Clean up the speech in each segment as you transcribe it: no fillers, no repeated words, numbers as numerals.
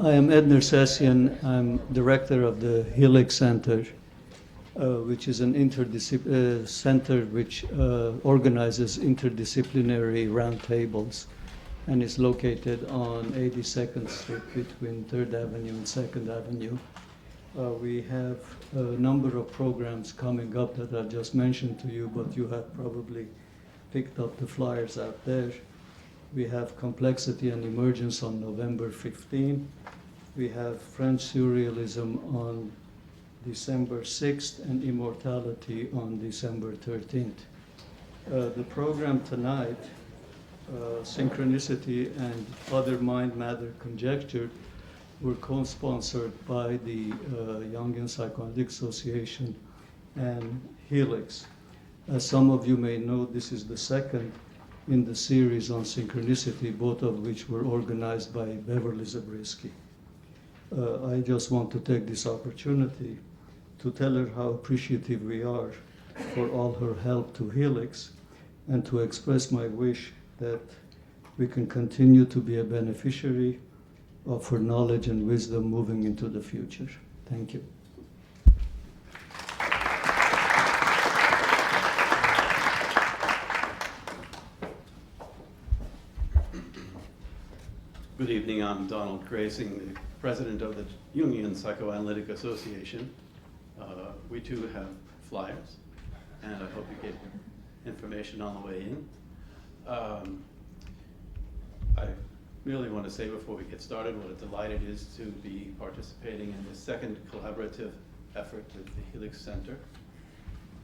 I am Ed Nersessian. I'm director of the Helix Center, which is an center which organizes interdisciplinary roundtables, and is located on 82nd Street between 3rd Avenue and 2nd Avenue. We have a number of programs coming up that I've just mentioned to you, but you have probably picked up the flyers out there. We have Complexity and Emergence on November 15. We have French Surrealism on December 6th and Immortality on December 13th. The program tonight, Synchronicity and Other Mind-Matter Conjecture, were co-sponsored by the Jungian Psychoanalytic Association and Helix. As some of you may know, this is the second in the series on synchronicity, both of which were organized by Beverly Zabriskie. I just want to take this opportunity to tell her how appreciative we are for all her help to Helix, and to express my wish that we can continue to be a beneficiary of her knowledge and wisdom moving into the future. Thank you. Good evening, I'm Donald Gracing, the president of the Jungian Psychoanalytic Association. We too have flyers, and I hope you get information on the way in. I merely want to say before we get started what a delight it is to be participating in the second collaborative effort at the Helix Center,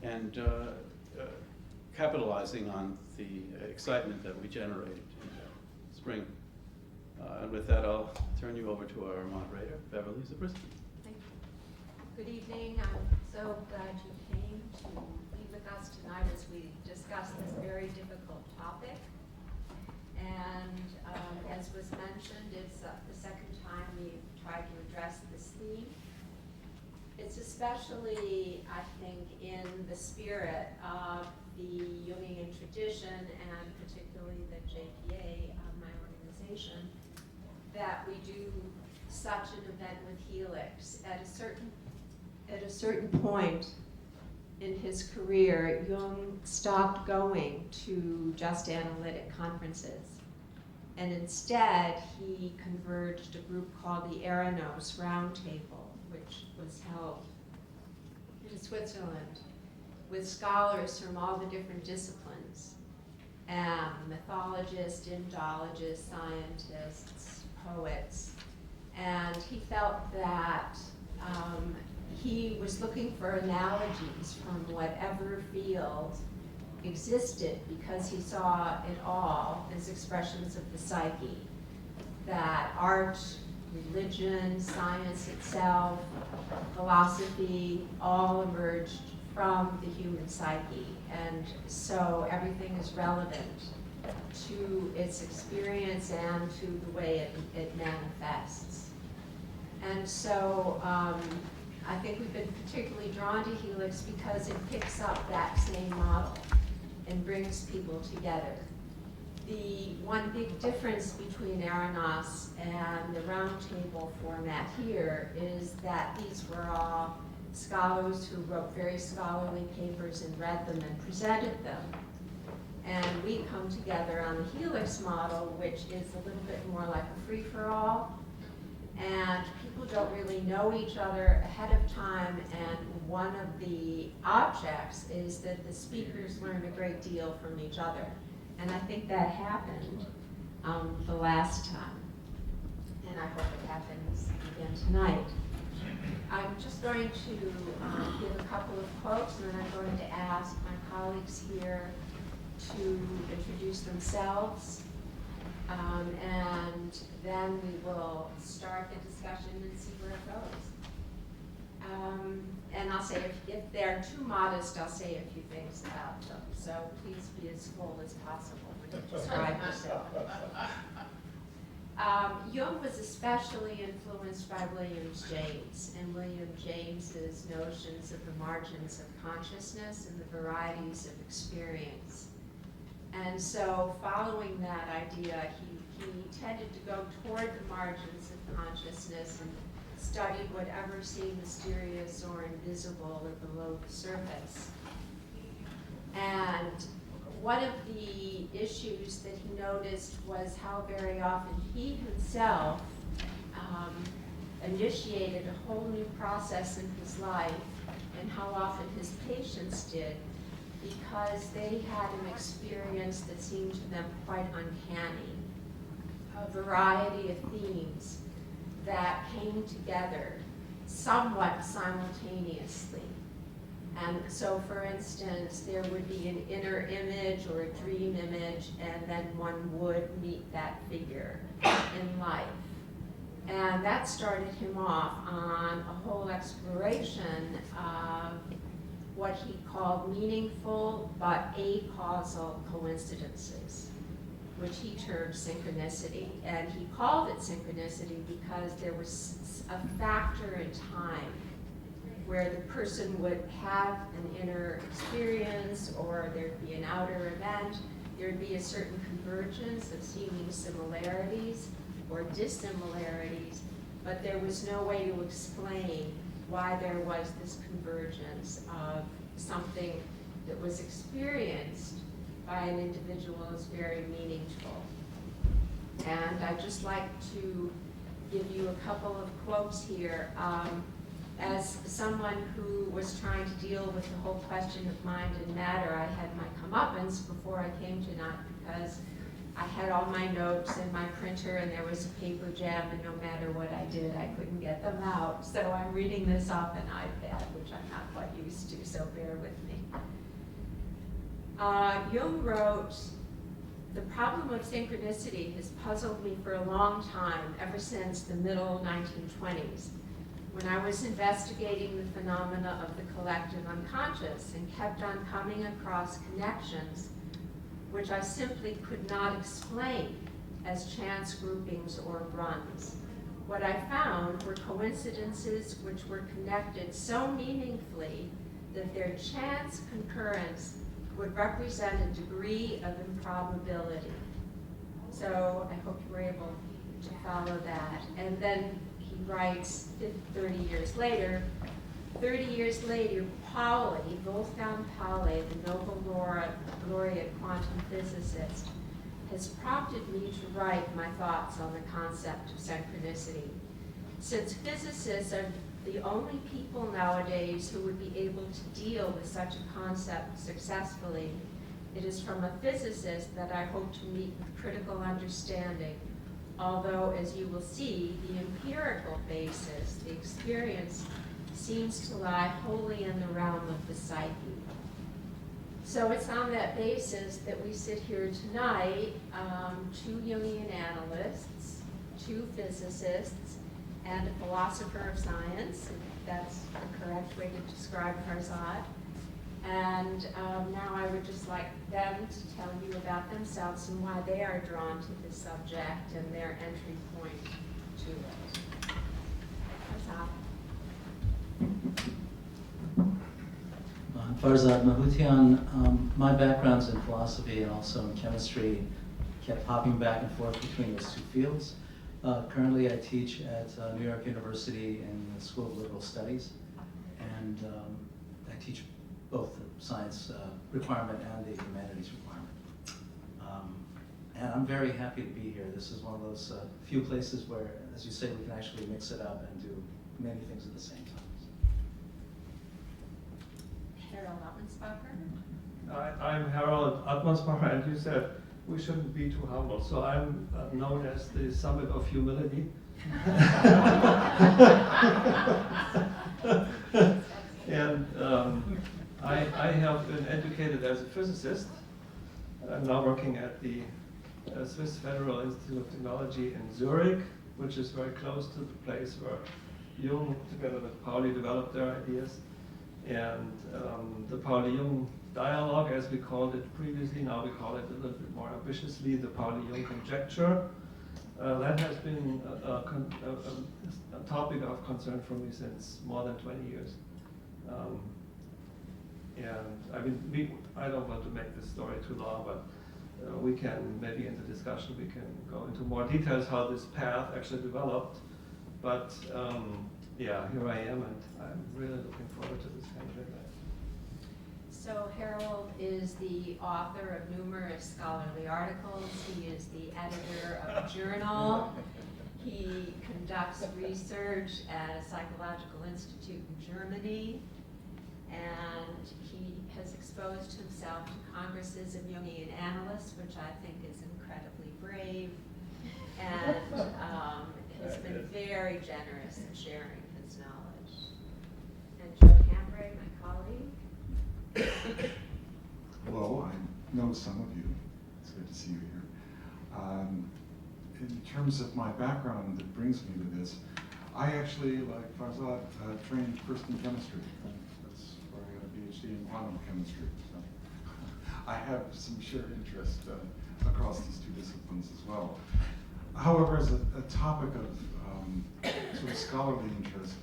and capitalizing on the excitement that we generated in the spring. And with that, I'll turn you over to our moderator, Beverly Zabriskie. Thank you. Good evening. I'm so glad you came to be with us tonight as we discuss this very difficult topic. And as was mentioned, it's the second time we've tried to address this theme. It's especially, I think, in the spirit of the Jungian tradition, and particularly the JPA, my organization, that we do such an event with Helix. At a certain point in his career, Jung stopped going to just analytic conferences, and instead he converged a group called the Eranos Roundtable, which was held in Switzerland with scholars from all the different disciplines, mythologists, Indologists, scientists, poets, and he felt that he was looking for analogies from whatever field existed, because he saw it all as expressions of the psyche, that art, religion, science itself, philosophy, all emerged from the human psyche, and so everything is relevant to its experience and to the way it manifests. And so I think we've been particularly drawn to Helix because it picks up that same model and brings people together. The one big difference between Eranos and the roundtable format here is that these were all scholars who wrote very scholarly papers and read them and presented them. And we come together on the Helix model, which is a little bit more like a free-for-all. And people don't really know each other ahead of time, and one of the objects is that the speakers learn a great deal from each other. And I think that happened the last time, and I hope it happens again tonight. I'm just going to give a couple of quotes, and then I'm going to ask my colleagues here to introduce themselves. And then we will start the discussion and see where it goes. And I'll say, if they're too modest, I'll say a few things about them. So please be as full as possible when you describe yourself. Jung was especially influenced by William James and William James's notions of the margins of consciousness and the varieties of experience. And so following that idea, he tended to go toward the margins of consciousness and studied whatever seemed mysterious or invisible or below the surface. And one of the issues that he noticed was how very often he himself initiated a whole new process in his life, and how often his patients did, because they had an experience that seemed to them quite uncanny. A variety of themes that came together somewhat simultaneously. And so, for instance, there would be an inner image or a dream image, and then one would meet that figure in life. And that started him off on a whole exploration of what he called meaningful but acausal coincidences, which he termed synchronicity. And he called it synchronicity because there was a factor in time where the person would have an inner experience, or there'd be an outer event, there'd be a certain convergence of seeming similarities or dissimilarities, but there was no way to explain why there was this convergence of something that was experienced by an individual as very meaningful. And I'd just like to give you a couple of quotes here. As someone who was trying to deal with the whole question of mind and matter, I had my comeuppance before I came tonight, because I had all my notes in my printer and there was a paper jam, and no matter what I did, I couldn't get them out. So I'm reading this off an iPad, which I'm not quite used to, so bear with me. Jung wrote, "The problem of synchronicity has puzzled me for a long time, ever since the middle 1920s, when I was investigating the phenomena of the collective unconscious and kept on coming across connections which I simply could not explain as chance groupings or runs. What I found were coincidences which were connected so meaningfully that their chance concurrence would represent a degree of improbability." So I hope you were able to follow that. And then he writes 30 years later, Pauli, Wolfgang Pauli, the Nobel Laureate quantum physicist, has prompted me to write my thoughts on the concept of synchronicity. Since physicists are the only people nowadays who would be able to deal with such a concept successfully, it is from a physicist that I hope to meet with critical understanding, although, as you will see, the empirical basis, the experience, seems to lie wholly in the realm of the psyche. So it's on that basis that we sit here tonight, two Jungian analysts, two physicists, and a philosopher of science, if that's the correct way to describe Harald. And now I would just like them to tell you about themselves and why they are drawn to this subject and their entry point to it. Harald. Farzad Mahutian. My background's in philosophy and also in chemistry. Kept hopping back and forth between those two fields. Currently I teach at New York University in the School of Liberal Studies, and I teach both the science requirement and the humanities requirement. And I'm very happy to be here. This is one of those few places where, as you say, we can actually mix it up and do many things at the same time. Harald Atmanspacher. I'm Harald Atmanspacher, and you said we shouldn't be too humble. So I'm known as the summit of humility. And I have been educated as a physicist. I'm now working at the Swiss Federal Institute of Technology in Zurich, which is very close to the place where Jung, together with Pauli, developed their ideas. And the Pauli-Jung dialogue, as we called it previously, now we call it a little bit more ambitiously the Pauli-Jung conjecture. That has been a topic of concern for me since more than 20 years. And I mean, I don't want to make this story too long, but we can, maybe in the discussion, we can go into more details how this path actually developed. But yeah, here I am, and I'm really looking forward to this Cambray Lab. So Harald is the author of numerous scholarly articles. He is the editor of a journal. He conducts research at a psychological institute in Germany. And he has exposed himself to congresses of Jungian analysts, which I think is incredibly brave. And has been very generous in sharing his knowledge. And Joe Cambray, my colleague. Hello, I know some of you. It's good to see you here. In terms of my background that brings me to this, I actually, like Farzad, trained first in chemistry. That's where I got a PhD in quantum chemistry. So I have some shared interest across these two disciplines as well. However, as a topic of sort of scholarly interest,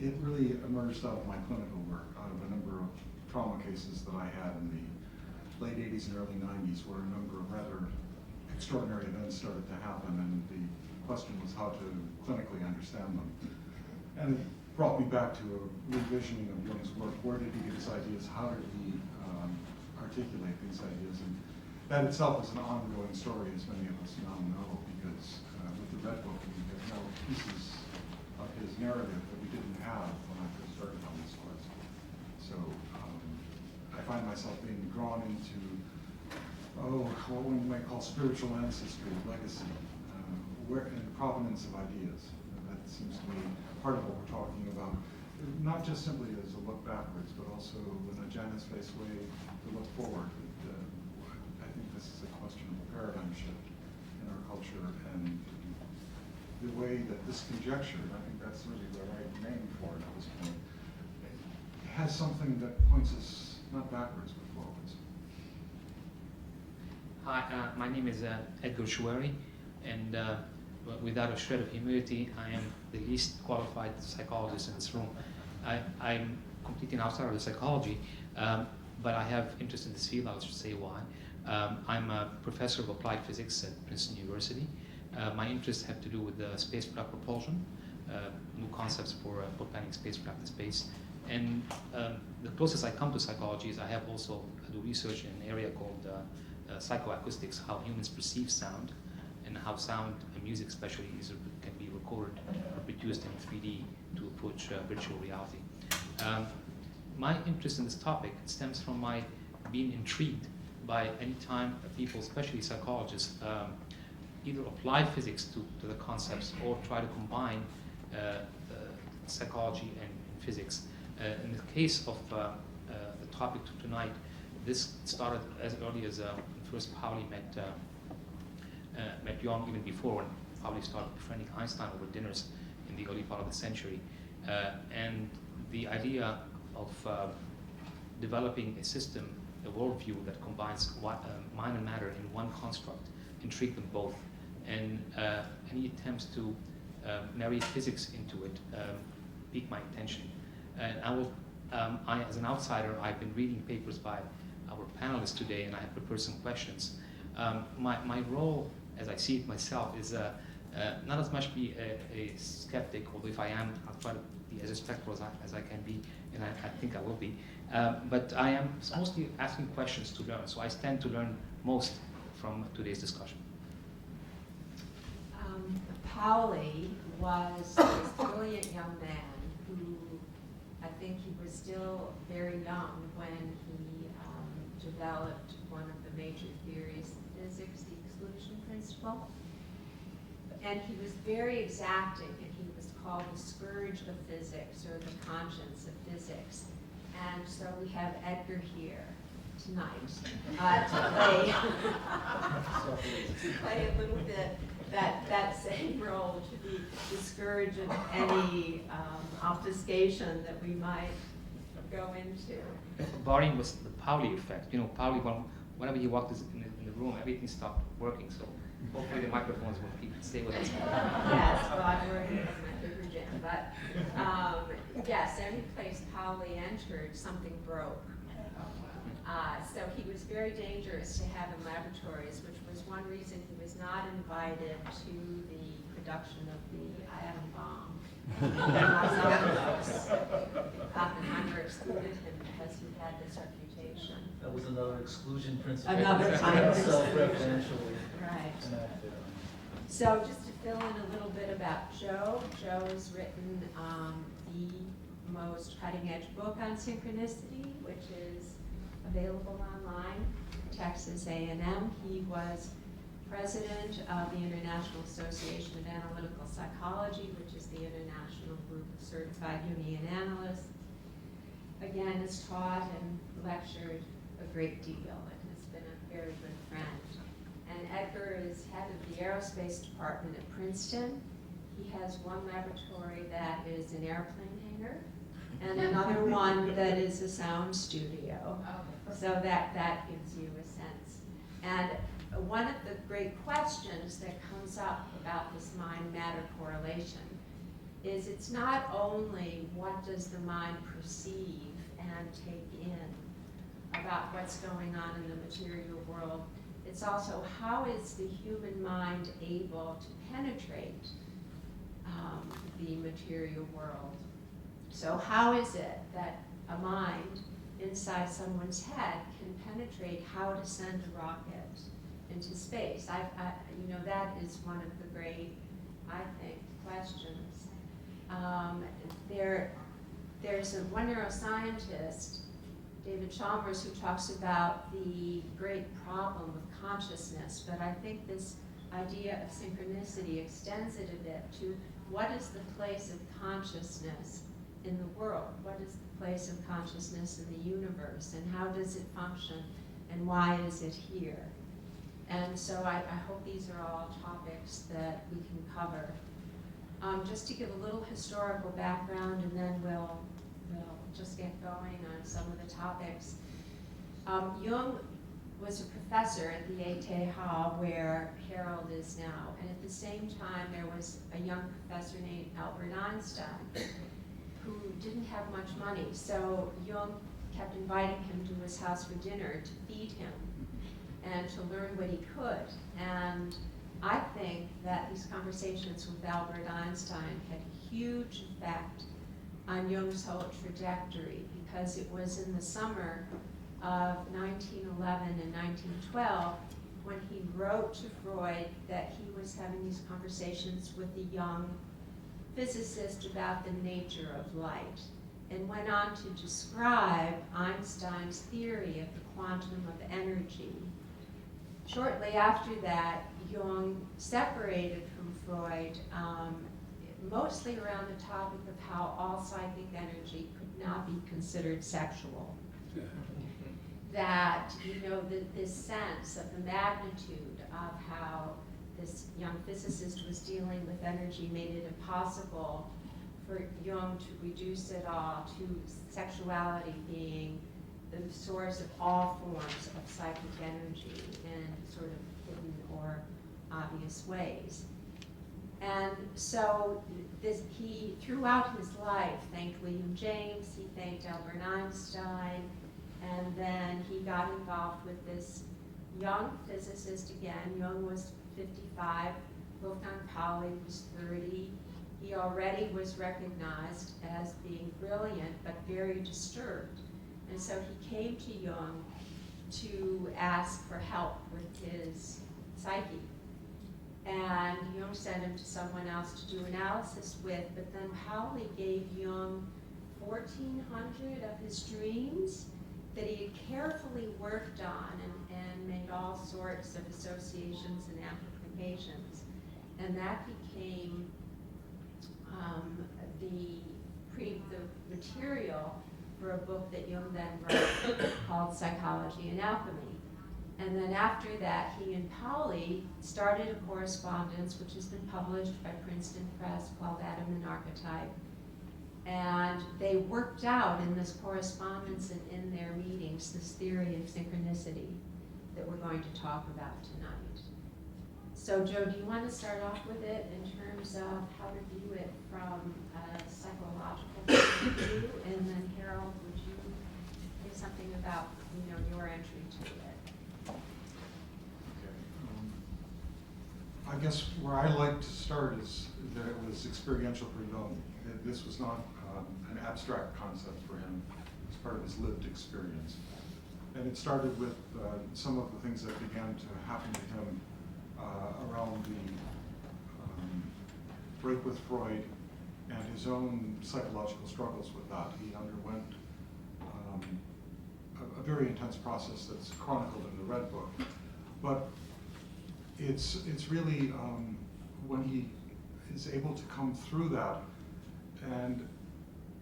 it really emerged out of my clinical work, out of a number of trauma cases that I had in the late 80s and early 90s, where a number of rather extraordinary events started to happen, and the question was how to clinically understand them. And it brought me back to a revisioning of Jung's work. Where did he get his ideas? How did he articulate these ideas? And that itself is an ongoing story, as many of us now know, because with the Red Book, we have now pieces of his narrative that we didn't have when I first started on this quest. So I find myself being drawn into, what we might call spiritual ancestry, legacy, and provenance of ideas. That seems to me part of what we're talking about, not just simply as a look backwards, but also in a Janus-based way to look forward. I think this is a question of a paradigm shift in our culture, and the way that this conjecture, and I think that's really the right name for it at this point, has something that points us not backwards but forwards. Hi, my name is Edgar Shuari, and without a shred of humility, I am the least qualified psychologist in this room. I'm completely an outsider of psychology, but I have interest in this field. I'll just say why. I'm a professor of applied physics at Princeton University. My interests have to do with spacecraft propulsion, new concepts for planning spacecraft in space. And the closest I come to psychology is I have also do research in an area called psychoacoustics, how humans perceive sound, and how sound and music especially can be recorded or produced in 3D to approach virtual reality. My interest in this topic stems from my being intrigued by any time people, especially psychologists, either apply physics to the concepts or try to combine psychology and physics. In the case of the topic tonight, this started as early as first Pauli met Jung, even before when Pauli started befriending Einstein over dinners in the early part of the century. And the idea of developing a system, a worldview that combines mind and matter in one construct intrigued them both. And any attempts to marry physics into it piqued my attention. And I, as an outsider, I've been reading papers by our panelists today, and I have prepared some questions. My role, as I see it myself, is not as much be a skeptic, although if I am, I'll try to be as respectful as I can be, and I think I will be. But I am mostly asking questions to learn, so I stand to learn most from today's discussion. Pauli was this brilliant young man who, I think he was still very young when he developed one of the major theories of physics, the exclusion principle. And he was very exacting, and he was called the scourge of physics, or the conscience of physics. And so we have Edgar here tonight to play a little bit that same role, to be the scourge of any obfuscation that we might go into. Barring was the Pauli effect. You know, Pauli, whenever he walked in the room, everything stopped working. So hopefully the microphones will stay with us. Yes, well, I'm working on my paper jam, but yes, every place Pauli entered, something broke. So he was very dangerous to have in laboratories, which was one reason he was not invited to the production of the atom bomb. Oppenheimer excluded him because he had this reputation. That was another exclusion principle. Another kind of self-referentially Right. enacted. So just to fill in a little bit about Joe, Joe has written the most cutting-edge book on synchronicity, which is available online, Texas A&M. He was president of the International Association of Analytical Psychology, which is the international group of certified Jungian analysts. Again, has taught and lectured a great deal and has been a very good friend. And Edgar is head of the aerospace department at Princeton. He has one laboratory that is an airplane hangar and another one that is a sound studio. So that gives you a sense. And one of the great questions that comes up about this mind-matter correlation is it's not only what does the mind perceive and take in about what's going on in the material world, it's also how is the human mind able to penetrate the material world. So how is it that a mind inside someone's head can penetrate how to send a rocket into space? You know, that is one of the great, I think, questions. There's one neuroscientist, David Chalmers, who talks about the great problem of consciousness, but I think this idea of synchronicity extends it a bit to what is the place of consciousness in the world? What is the place of consciousness in the universe? And how does it function? And why is it here? And so I hope these are all topics that we can cover. Just to give a little historical background, and then we'll just get going on some of the topics. Jung was a professor at the ETH, where Harald is now. And at the same time, there was a young professor named Albert Einstein, who didn't have much money. So Jung kept inviting him to his house for dinner to feed him and to learn what he could. And I think that these conversations with Albert Einstein had a huge effect on Jung's whole trajectory, because it was in the summer of 1911 and 1912 when he wrote to Freud that he was having these conversations with a young physicist about the nature of light, and went on to describe Einstein's theory of the quantum of energy. Shortly after that, Jung separated from Freud, mostly around the topic of how all psychic energy could not be considered sexual. That, you know, this sense of the magnitude of how this young physicist was dealing with energy made it impossible for Jung to reduce it all to sexuality being the source of all forms of psychic energy in sort of hidden or obvious ways. And so he, throughout his life, thanked William James, he thanked Albert Einstein, and then he got involved with this young physicist again. Jung was 55, Wolfgang Pauli was 30. He already was recognized as being brilliant, but very disturbed. And so he came to Jung to ask for help with his psyche. And Jung sent him to someone else to do analysis with, but then Pauli gave Jung 1,400 of his dreams that he had carefully worked on and made all sorts of associations and applications. And that became the material for a book that Jung then wrote called Psychology and Alchemy. And then after that, he and Pauli started a correspondence which has been published by Princeton Press called Atom and Archetype. And they worked out in this correspondence and in their meetings this theory of synchronicity that we're going to talk about tonight. So Joe, do you want to start off with it in terms of how to view it from a psychological point of view? And then Harold, would you say something about your entry to it. Okay. I guess where I like to start is that it was experiential for Jung. This was not an abstract concept for him. It was part of his lived experience. And it started with some of the things that began to happen to him around the break with Freud and his own psychological struggles with that. He underwent a very intense process that's chronicled in the Red Book. But it's really when he is able to come through that, and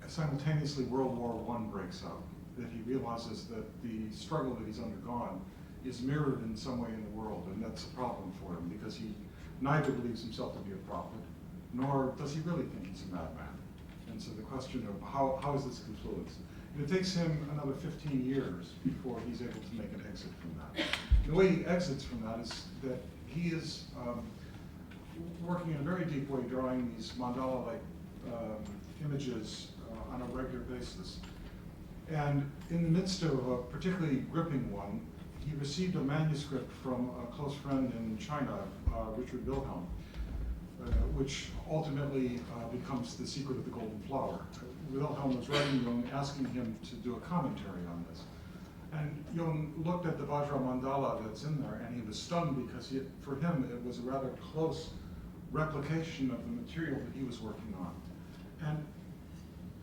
simultaneously World War I breaks out, that he realizes that the struggle that he's undergone is mirrored in some way in the world, and that's a problem for him because he neither believes himself to be a prophet, nor does he really think he's a madman. And so the question of how is this confluence? And it takes him another 15 years before he's able to make an exit from that. And the way he exits from that is that he is working in a very deep way, drawing these mandala-like images on a regular basis. And in the midst of a particularly gripping one, he received a manuscript from a close friend in China, Richard Wilhelm, which ultimately becomes The Secret of the Golden Flower. Wilhelm was writing Jung, asking him to do a commentary on this. And Jung looked at the Vajra mandala that's in there, and he was stunned because for him it was a rather close replication of the material that he was working on. And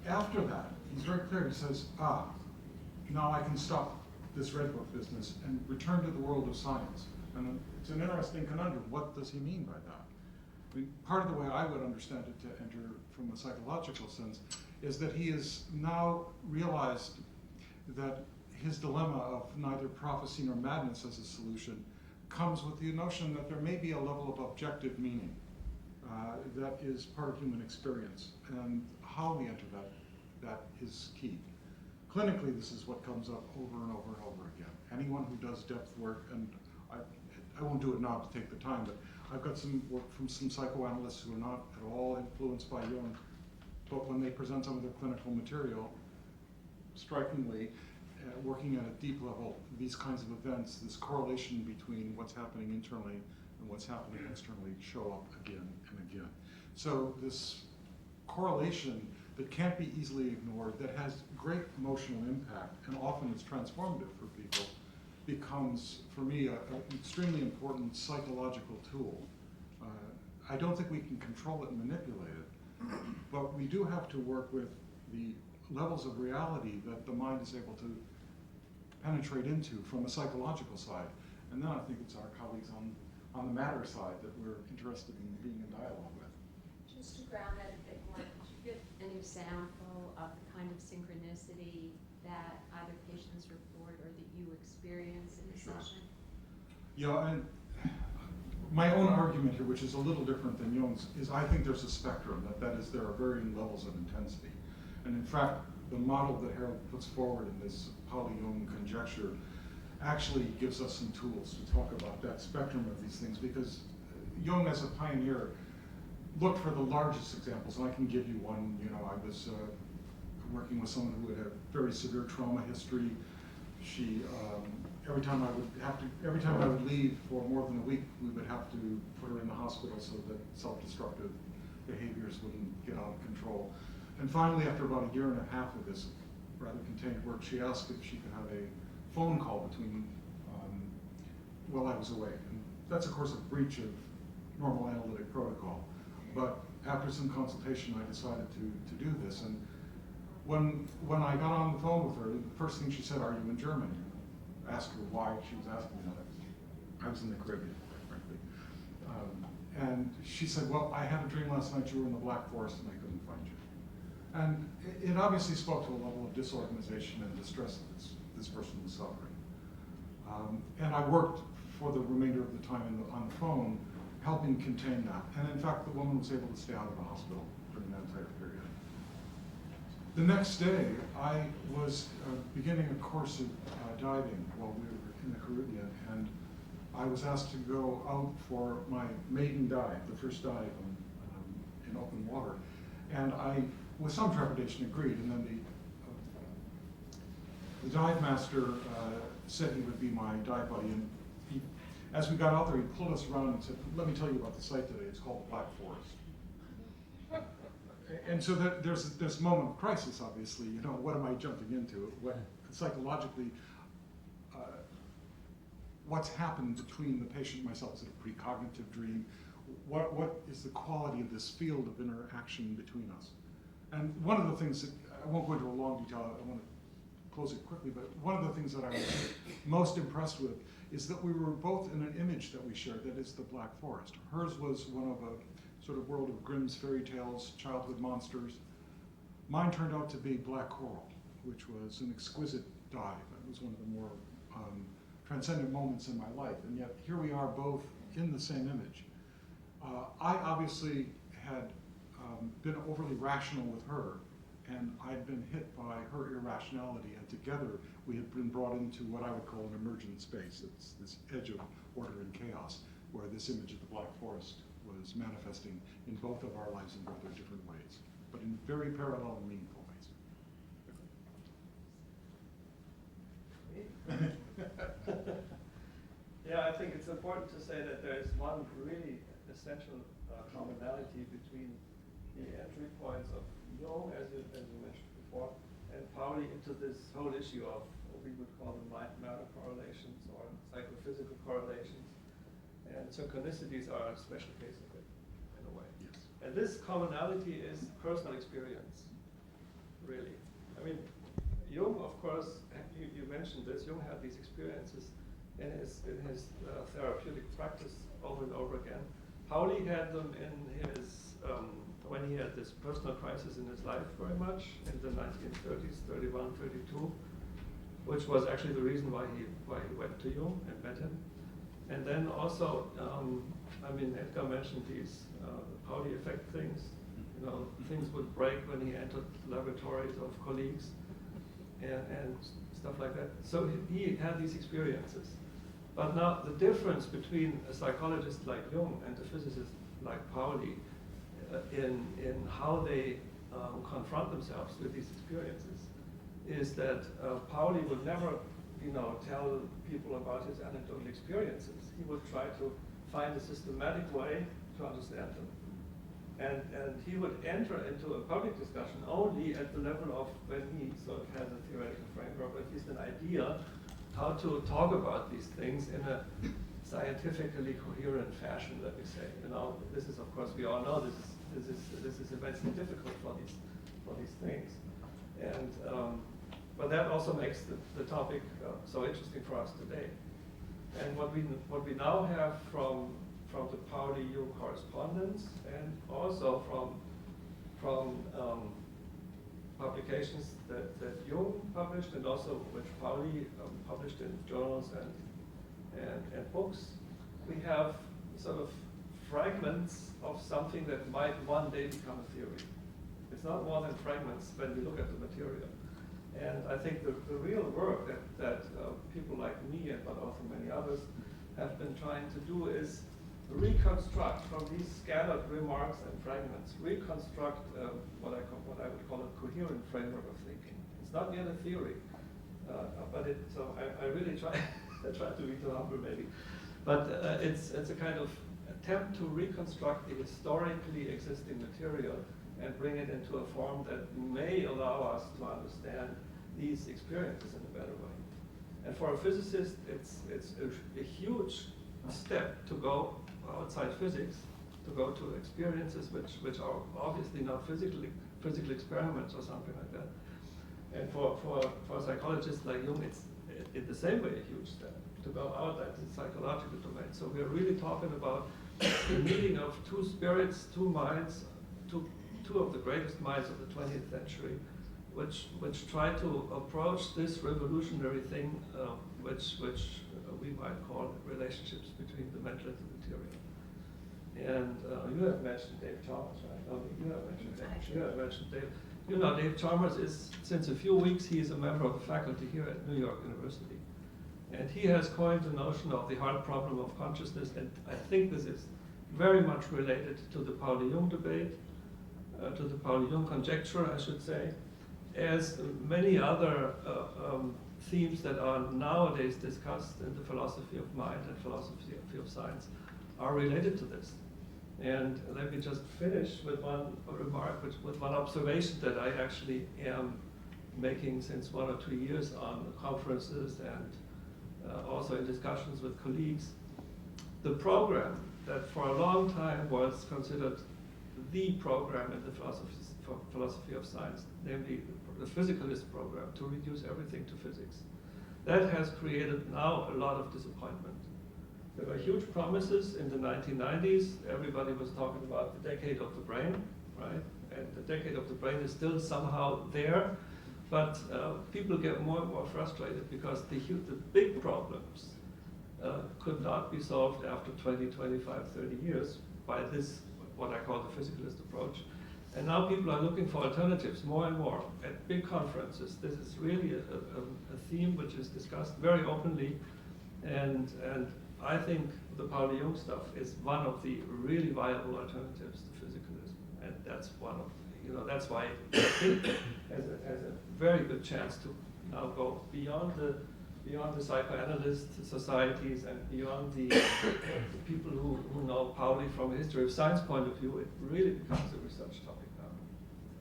after that, he's very clear. He says, now I can stop this Red Book business and return to the world of science. And it's an interesting conundrum. What does he mean by that? I mean, part of the way I would understand it to enter from a psychological sense is that he has now realized that his dilemma of neither prophecy nor madness as a solution comes with the notion that there may be a level of objective meaning that is part of human experience. And how we enter that is key. Clinically, this is what comes up over and over and over again. Anyone who does depth work, and I won't do it now to take the time, but I've got some work from some psychoanalysts who are not at all influenced by Jung, but when they present some of their clinical material, strikingly, working at a deep level, these kinds of events, this correlation between what's happening internally and what's happening externally show up again and again. So this correlation that can't be easily ignored, that has great emotional impact, and often is transformative for people, becomes, for me, an extremely important psychological tool. I don't think we can control it and manipulate it, but we do have to work with the levels of reality that the mind is able to penetrate into from a psychological side. And then I think it's our colleagues on the matter side that we're interested in being in dialogue with. Just to ground that a bit more, could you give an example of the kind of synchronicity that either patients report or that you experience in a session? Yeah, and my own argument here, which is a little different than Jung's, is I think there's a spectrum, that is, there are varying levels of intensity. And in fact, the model that Harald puts forward in this Pauli-Jung conjecture actually gives us some tools to talk about that spectrum of these things, because Jung, as a pioneer, looked for the largest examples, and I can give you one. You know, I was working with someone who had a very severe trauma history. She, every time I would leave for more than a week, we would have to put her in the hospital so that self-destructive behaviors wouldn't get out of control. And finally, after about a year and a half of this rather contained work, she asked if she could have a phone call between, while I was away. And that's, of course, a breach of normal analytic protocol. But after some consultation, I decided to do this. And when I got on the phone with her, the first thing she said, "Are you in Germany?" I asked her why she was asking me that. I was in the Caribbean, quite frankly. And she said, "Well, I had a dream last night you were in the Black Forest and I couldn't find you." And it obviously spoke to a level of disorganization and distress that this person was suffering. And I worked for the remainder of the time on the phone, helping contain that. And in fact, the woman was able to stay out of the hospital during that entire period. The next day, I was beginning a course of diving while we were in the Caribbean, and I was asked to go out for my maiden dive, the first dive in open water. And I, with some trepidation, agreed. And then the dive master said he would be my dive buddy, and as we got out there, he pulled us around and said, "Let me tell you about the site today. It's called the Black Forest." And so there's this moment of crisis, obviously. You know, what am I jumping into? What psychologically, what's happened between the patient and myself? Is it a precognitive dream? What is the quality of this field of interaction between us? And one of the things that, I won't go into a long detail, I want to close it quickly, but one of the things that I was most impressed with is that we were both in an image that we shared, that is the Black Forest. Hers was one of a sort of world of Grimm's fairy tales, childhood monsters. Mine turned out to be black coral, which was an exquisite dive. It was one of the more transcendent moments in my life, and yet here we are both in the same image. I obviously had been overly rational with her, and I'd been hit by her irrationality, and together we had been brought into what I would call an emergent space. It's this edge of order and chaos, where this image of the Black Forest was manifesting in both of our lives in rather different ways, but in very parallel and meaningful ways. Yeah, I think it's important to say that there is one really essential commonality between the entry points of Jung, as you mentioned before, and Pauli into this whole issue of what we would call the mind-matter correlations or psychophysical correlations. And synchronicities are a special case of it, in a way. Yes. And this commonality is personal experience, really. I mean, Jung, of course, you mentioned this, Jung had these experiences in his therapeutic practice over and over again. Pauli had them in his, when he had this personal crisis in his life very much, in the 1930s, 31, 32, which was actually the reason why he went to Jung and met him. And then also, I mean, Edgar mentioned these Pauli effect things. You know, things would break when he entered laboratories of colleagues and stuff like that. So he had these experiences. But now the difference between a psychologist like Jung and a physicist like Pauli in how they confront themselves with these experiences is that Pauli would never, you know, tell people about his anecdotal experiences. He would try to find a systematic way to understand them. And he would enter into a public discussion only at the level of when he sort of has a theoretical framework, or at least an idea how to talk about these things in a scientifically coherent fashion, let me say. You know, this is, of course, we all know this is immensely difficult for these things. And but that also makes the topic so interesting for us today. And what we now have from the Pauli-Jung correspondence, and also from publications that Jung published, and also which Pauli published in journals and books, we have sort of fragments of something that might one day become a theory. It's not more than fragments when we look at the material. And I think the real work that people like me, but also many others, have been trying to do is reconstruct from these scattered remarks and fragments, reconstruct what I would call a coherent framework of thinking. It's not yet a theory, but so I really try to be too humble maybe, but it's a kind of attempt to reconstruct the historically existing material and bring it into a form that may allow us to understand these experiences in a better way. And for a physicist, it's a huge step to go outside physics, to go to experiences which are obviously not physical experiments or something like that. And for a psychologist like Jung, it's in the same way a huge step to go out into the psychological domain. So we're really talking about the meeting of two spirits, two minds, two of the greatest minds of the 20th century, which try to approach this revolutionary thing, which we might call relationships between the mental and the material. And you have mentioned Dave Chalmers, right? Oh, you have mentioned Dave. You have mentioned Dave. You know, Dave Chalmers is, since a few weeks, he is a member of the faculty here at New York University. And he has coined the notion of the hard problem of consciousness, and I think this is very much related to the Pauli-Jung debate, to the Pauli-Jung conjecture, I should say, as many other themes that are nowadays discussed in the philosophy of mind and philosophy of science are related to this. And let me just finish with one remark, with one observation that I actually am making since 1 or 2 years on conferences and also in discussions with colleagues. The program that for a long time was considered the program in the philosophy of science, namely the physicalist program, to reduce everything to physics, that has created now a lot of disappointment. There were huge promises in the 1990s. Everybody was talking about the decade of the brain, right? And the decade of the brain is still somehow there, but people get more and more frustrated because the big problems could not be solved after 20, 25, 30 years by this, what I call the physicalist approach. And now people are looking for alternatives more and more at big conferences. This is really a theme which is discussed very openly, and I think the Pauli-Jung stuff is one of the really viable alternatives to physicalism, and that's one of, that's why I think has a very good chance to now go beyond the psychoanalyst societies and beyond the people who know Pauli from a history of science point of view. It really becomes a research topic now,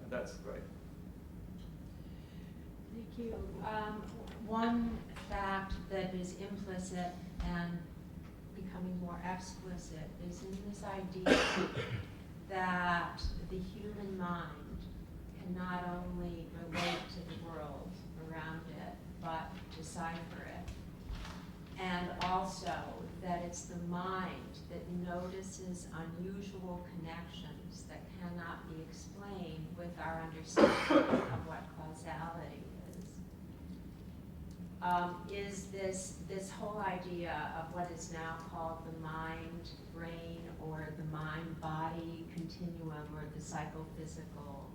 and that's great. Thank you. One fact that is implicit and becoming more explicit is in this idea that the human mind can not only relate to the world around it, but decipher it. And also that it's the mind that notices unusual connections that cannot be explained with our understanding of what causality is this whole idea of what is now called the mind-brain or the mind-body continuum or the psychophysical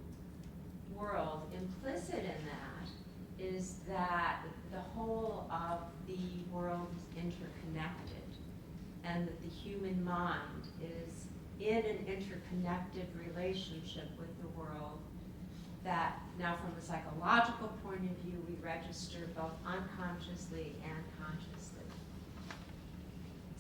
world. Implicit in that is that the whole of the world is interconnected and that the human mind is in an interconnected relationship with the world that now from a psychological point of view we register both unconsciously and consciously.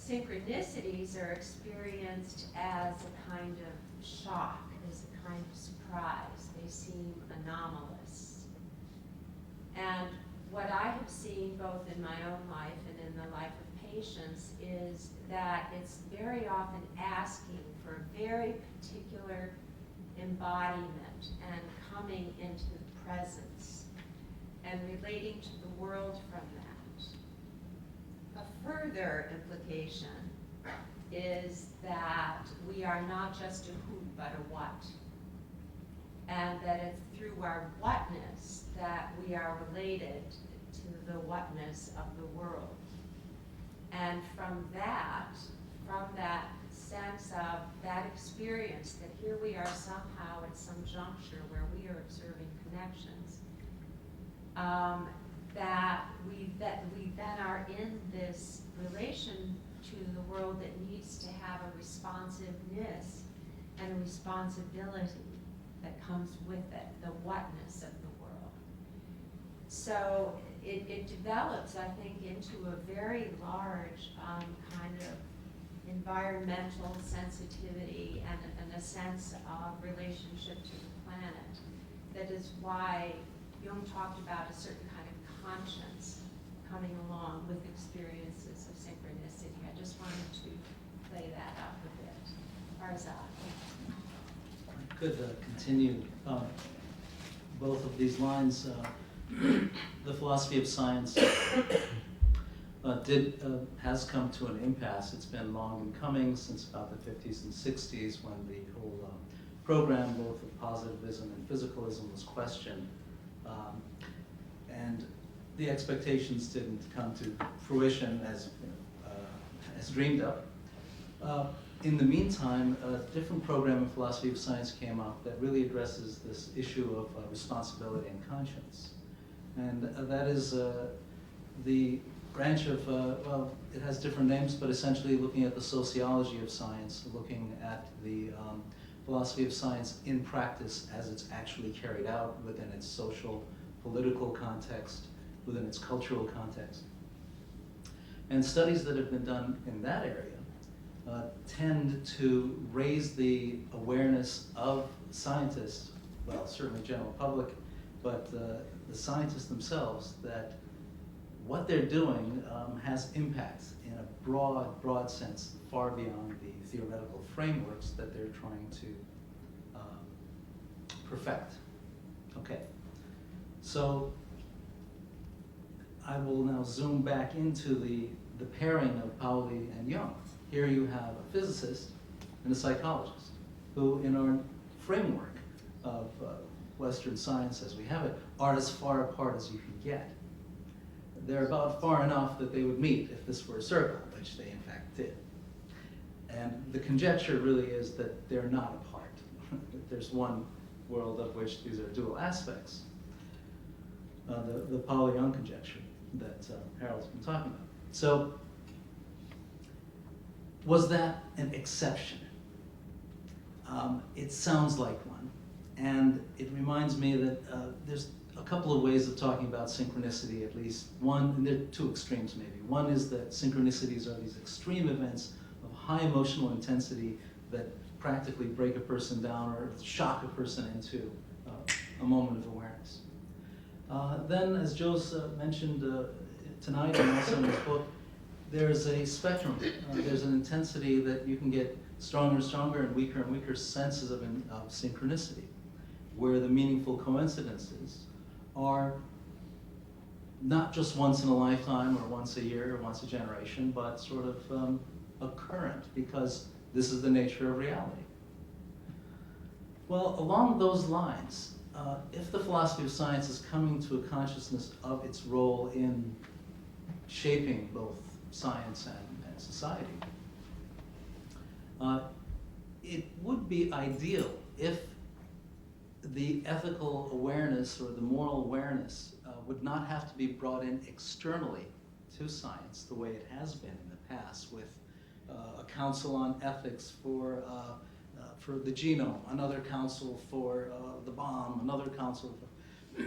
Synchronicities are experienced as a kind of shock, as a kind of surprise. They seem anomalous. And what I have seen both in my own life and in the life of patients is that it's very often asking for a very particular embodiment and coming into the presence and relating to the world from that. A further implication is that we are not just a who but a what, and that it's through our whatness that we are related to the whatness of the world. And from that sense of that experience that here we are somehow at some juncture where we are observing connections, that we then are in this relation to the world that needs to have a responsiveness and a responsibility that comes with it, the whatness of the world. So it develops, I think, into a very large kind of environmental sensitivity and a sense of relationship to the planet. That is why Jung talked about a certain kind of conscience coming along with experiences of synchronicity. I just wanted to play that up a bit. Farzad. I could continue both of these lines. The philosophy of science has come to an impasse. It's been long in coming since about the 50s and 60s when the whole program, both of positivism and physicalism, was questioned. And the expectations didn't come to fruition as dreamed of. In the meantime, a different program in philosophy of science came up that really addresses this issue of responsibility and conscience. And that is the branch of, well, it has different names, but essentially looking at the sociology of science, looking at the philosophy of science in practice as it's actually carried out within its social, political context, within its cultural context. And studies that have been done in that area tend to raise the awareness of scientists, well, certainly general public, but the scientists themselves, that what they're doing has impacts in a broad sense, far beyond the theoretical frameworks that they're trying to perfect. Okay, so I will now zoom back into the pairing of Pauli and Jung. Here you have a physicist and a psychologist, who in our framework of Western science as we have it, are as far apart as you can get. They're about far enough that they would meet if this were a circle, which they in fact did. And the conjecture really is that they're not apart. That there's one world of which these are dual aspects. The Pauli-Jung conjecture that Harold's been talking about. So, was that an exception? It sounds like one. And it reminds me that there's a couple of ways of talking about synchronicity, at least. One, and there are two extremes maybe. One is that synchronicities are these extreme events of high emotional intensity that practically break a person down or shock a person into a moment of awareness. Then, as Joe's mentioned tonight and also in his book, there's a spectrum. There's an intensity that you can get stronger and stronger and weaker senses of synchronicity, where the meaningful coincidences are not just once in a lifetime or once a year or once a generation, but sort of occurrent, because this is the nature of reality. Well, along those lines, if the philosophy of science is coming to a consciousness of its role in shaping both science and society, it would be ideal if the ethical awareness or the moral awareness would not have to be brought in externally to science the way it has been in the past, with a council on ethics for the genome, another council for the bomb, another council for...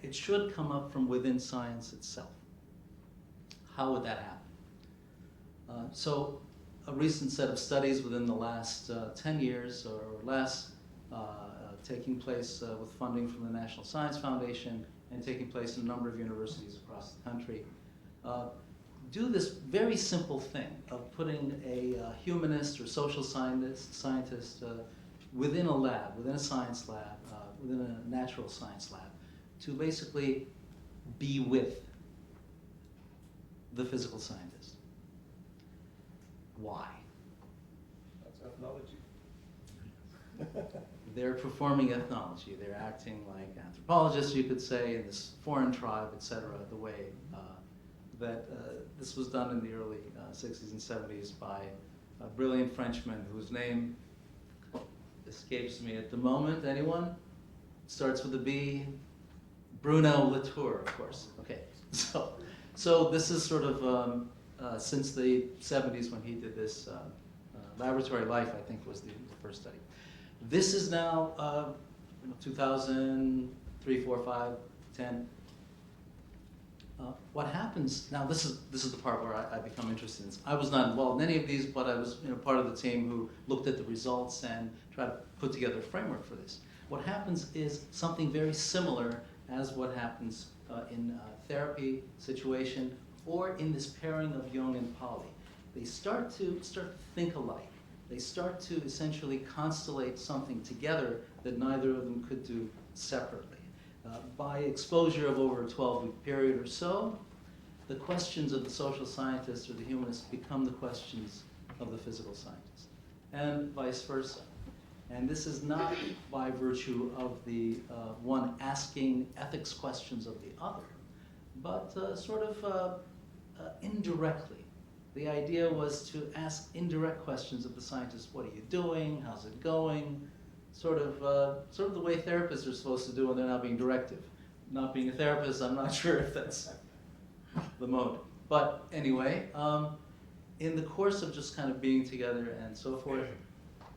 It should come up from within science itself. How would that happen? So a recent set of studies within the last 10 years or less, taking place with funding from the National Science Foundation and taking place in a number of universities across the country, do this very simple thing of putting a humanist or social scientist within a lab, within a science lab, within a natural science lab, to basically be with the physical scientist. Why? That's ethnology. They're performing ethnology. They're acting like anthropologists, you could say, in this foreign tribe, etc., the way that this was done in the early 60s and 70s by a brilliant Frenchman whose name escapes me at the moment. Anyone? Starts with a B. Bruno Latour, of course. Okay, so this is sort of since the 70s when he did this laboratory life, I think was the first study. This is now 2003, 4, 5, 10. What happens now? This is the part where I become interested in this. I was not involved in any of these, but I was part of the team who looked at the results and tried to put together a framework for this. What happens is something very similar as what happens in a therapy situation or in this pairing of Jung and Pauli. They start to think alike. They start to essentially constellate something together that neither of them could do separately. By exposure of over a 12-week period or so, the questions of the social scientist or the humanist become the questions of the physical scientist, and vice versa. And this is not by virtue of the one asking ethics questions of the other, but sort of indirectly. The idea was to ask indirect questions of the scientist. What are you doing? How's it going? Sort of the way therapists are supposed to do when they're not being directive. Not being a therapist, I'm not sure if that's the mode. But anyway, in the course of just kind of being together and so forth,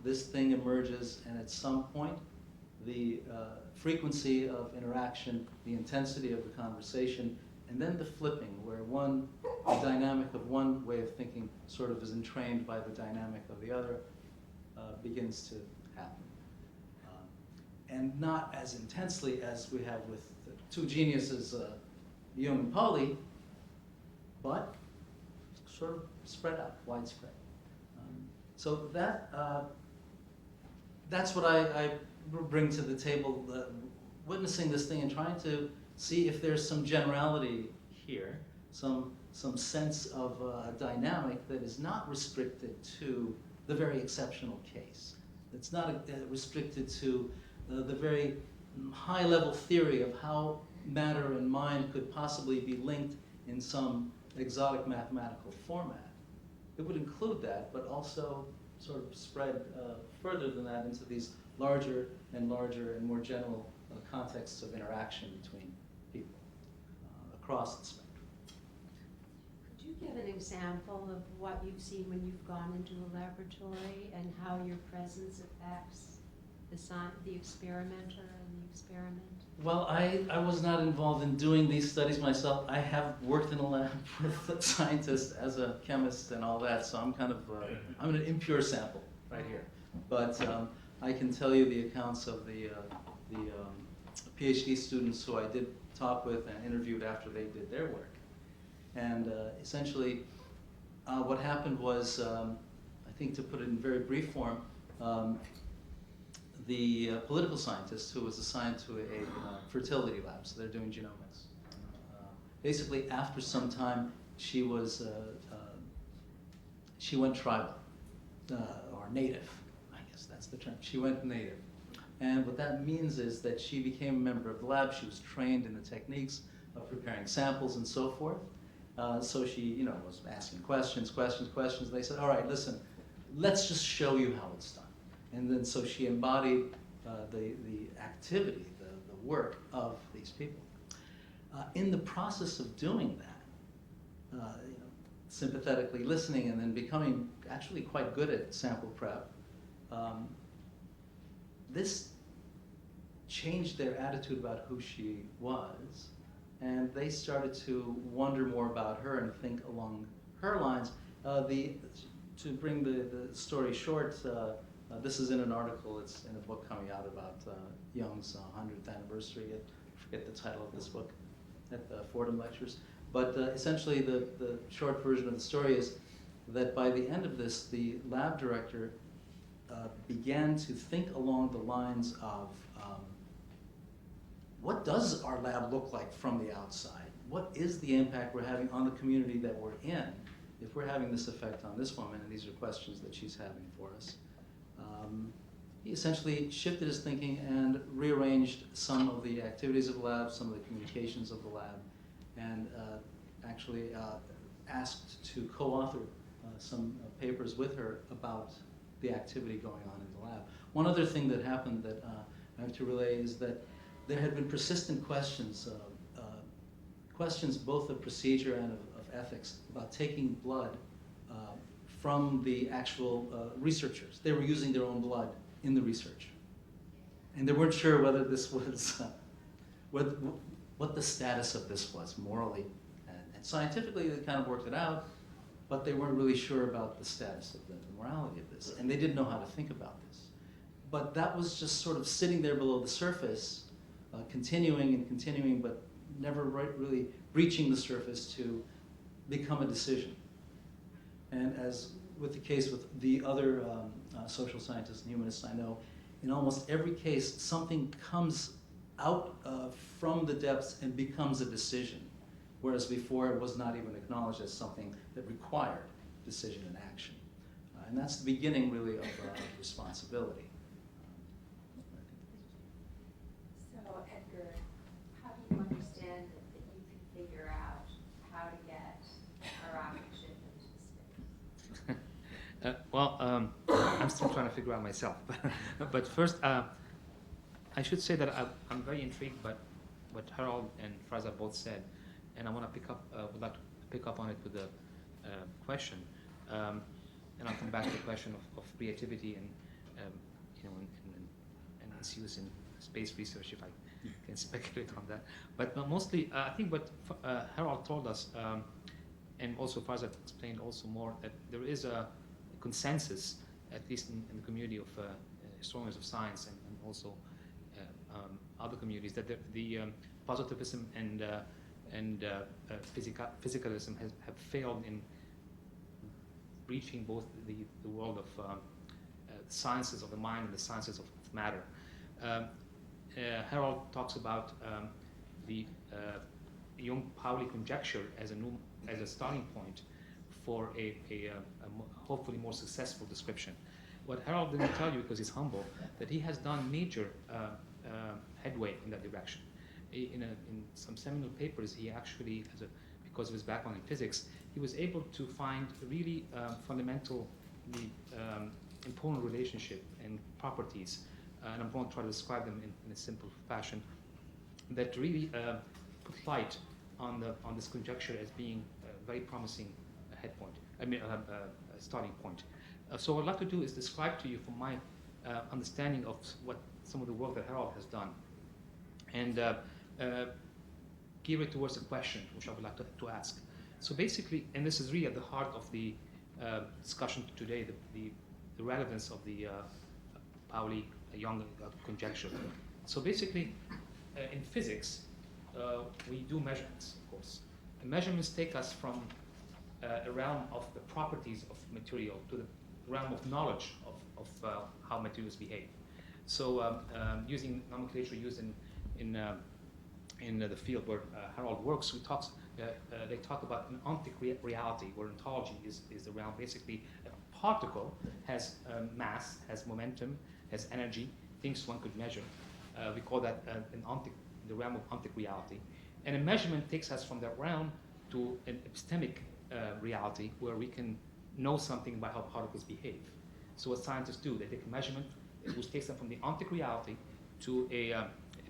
this thing emerges, and at some point, the frequency of interaction, the intensity of the conversation And then the flipping, where the dynamic of one way of thinking sort of is entrained by the dynamic of the other, begins to happen. And not as intensely as we have with the two geniuses, Jung and Pauli, but sort of spread out, widespread. So that's what I bring to the table, witnessing this thing and trying to see if there's some generality here, some sense of a dynamic that is not restricted to the very exceptional case. It's not restricted to the very high-level theory of how matter and mind could possibly be linked in some exotic mathematical format. It would include that, but also sort of spread further than that into these larger and more general contexts of interaction between people across the spectrum. Could you give an example of what you've seen when you've gone into a laboratory and how your presence affects the experimenter and the experiment? Well, I was not involved in doing these studies myself. I have worked in a lab with scientists as a chemist and all that, so I'm kind of I'm an impure sample right here. But I can tell you the accounts of the PhD students who I did talk with and interviewed after they did their work. And essentially, what happened was, I think to put it in very brief form, the political scientist who was assigned to a fertility lab, so they're doing genomics. Basically, after some time, she went tribal, or native, I guess that's the term. She went native. And what that means is that she became a member of the lab. She was trained in the techniques of preparing samples and so forth. So she, was asking questions. They said, all right, listen, let's just show you how it's done. And then so she embodied the activity, the work of these people. In the process of doing that, sympathetically listening and then becoming actually quite good at sample prep, this changed their attitude about who she was, and they started to wonder more about her and think along her lines. To bring the story short, this is in an article, it's in a book coming out about Jung's 100th anniversary. I forget the title of this book at the Fordham Lectures. But essentially the short version of the story is that by the end of this, the lab director began to think along the lines of what does our lab look like from the outside? What is the impact we're having on the community that we're in if we're having this effect on this woman? And these are questions that she's having for us. He essentially shifted his thinking and rearranged some of the activities of the lab, some of the communications of the lab, and actually asked to co-author some papers with her about the activity going on in the lab. One other thing that happened that I have to relay is that there had been persistent questions, questions both of procedure and of ethics, about taking blood from the actual researchers. They were using their own blood in the research. And they weren't sure whether this was, what the status of this was morally. And scientifically, they kind of worked it out, but they weren't really sure about the status of the morality of this. And they didn't know how to think about this. But that was just sort of sitting there below the surface, continuing, but never really breaching the surface to become a decision. And as with the case with the other social scientists and humanists I know, in almost every case, something comes out from the depths and becomes a decision, whereas before it was not even acknowledged as something that required decision and action. And that's the beginning, really, of responsibility. So, Edgar, how do you understand that you can figure out how to get a rocket ship into space? I'm still trying to figure out myself. But first, I should say that I'm very intrigued by what Harald and Fraza both said, and I want to would like to pick up on it with a question, and I'll come back to the question of creativity and its use in space research, if I can speculate on that. But mostly, I think what Harald told us, and also Farzad explained also more, that there is a consensus, at least in the community of historians of science and also other communities, that the positivism and physicalism have failed in reaching both the world of sciences of the mind and the sciences of matter. Harald talks about the Jung-Pauli conjecture as a starting point for a hopefully more successful description. What Harald didn't tell you, because he's humble, that he has done major headway in that direction. In some seminal papers, he actually, because of his background in physics, he was able to find really fundamentally important relationship and properties, and I'm going to try to describe them in a simple fashion, that really put light on this conjecture as being a very promising starting point. So what I'd like to do is describe to you from my understanding of what some of the work that Harald has done, and gear it towards a question which I would like to ask. So basically, and this is really at the heart of the discussion today, the relevance of the Pauli-Jung conjecture. So basically, in physics, we do measurements, of course. And measurements take us from a realm of the properties of material to the realm of knowledge of how materials behave. So using nomenclature used in the field where Harald works, they talk about an ontic reality, where ontology is the realm. Basically, a particle has mass, has momentum, has energy, things one could measure. We call that the realm of ontic reality. And a measurement takes us from that realm to an epistemic reality, where we can know something about how particles behave. So what scientists do, they take a measurement which takes them from the ontic reality to a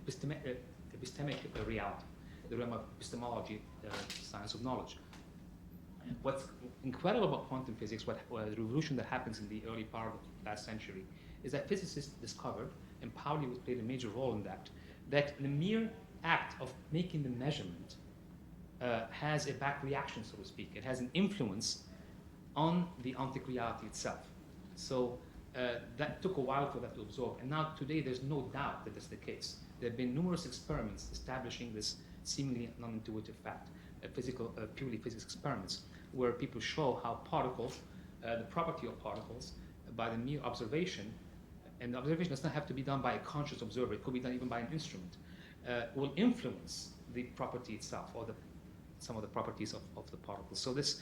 epistemic reality, the realm of epistemology, science of knowledge. What's incredible about quantum physics, the revolution that happens in the early part of last century, is that physicists discovered, and Pauli played a major role in that the mere act of making the measurement has a back reaction, so to speak. It has an influence on the ontic reality itself. So that took a while for that to absorb. And now today there's no doubt that that's the case. There have been numerous experiments establishing this seemingly non-intuitive fact, purely physics experiments, where people show how particles, the property of particles, by the mere observation, and the observation does not have to be done by a conscious observer, it could be done even by an instrument, will influence the property itself, or some of the properties of the particles. So this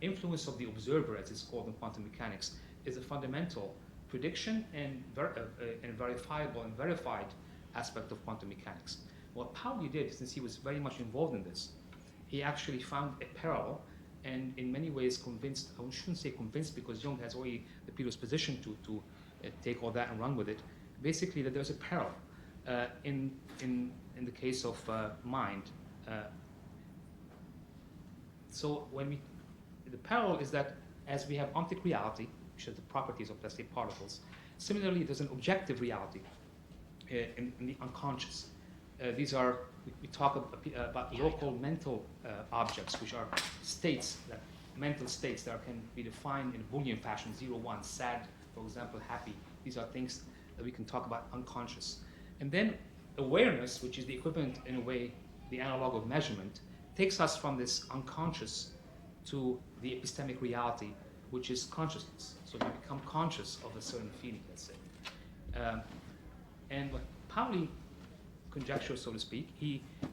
influence of the observer, as it's called in quantum mechanics, is a fundamental prediction and verifiable and verified aspect of quantum mechanics. What Pauli did, since he was very much involved in this, he actually found a parallel, and in many ways convinced, I shouldn't say convinced, because Jung has already the predisposition to take all that and run with it, basically that there's a parallel in the case of mind. So the parallel is that as we have ontic reality, which is the properties of, let's say, particles, similarly there's an objective reality in the unconscious. These are, we talk about local mental objects, which are states, mental states that can be defined in a Boolean fashion, 0, 1, sad, for example, happy. These are things that we can talk about unconscious. And then awareness, which is the equivalent, in a way, the analog of measurement, takes us from this unconscious to the epistemic reality, which is consciousness. So we become conscious of a certain feeling, let's say. And what Pauli conjecture, so to speak,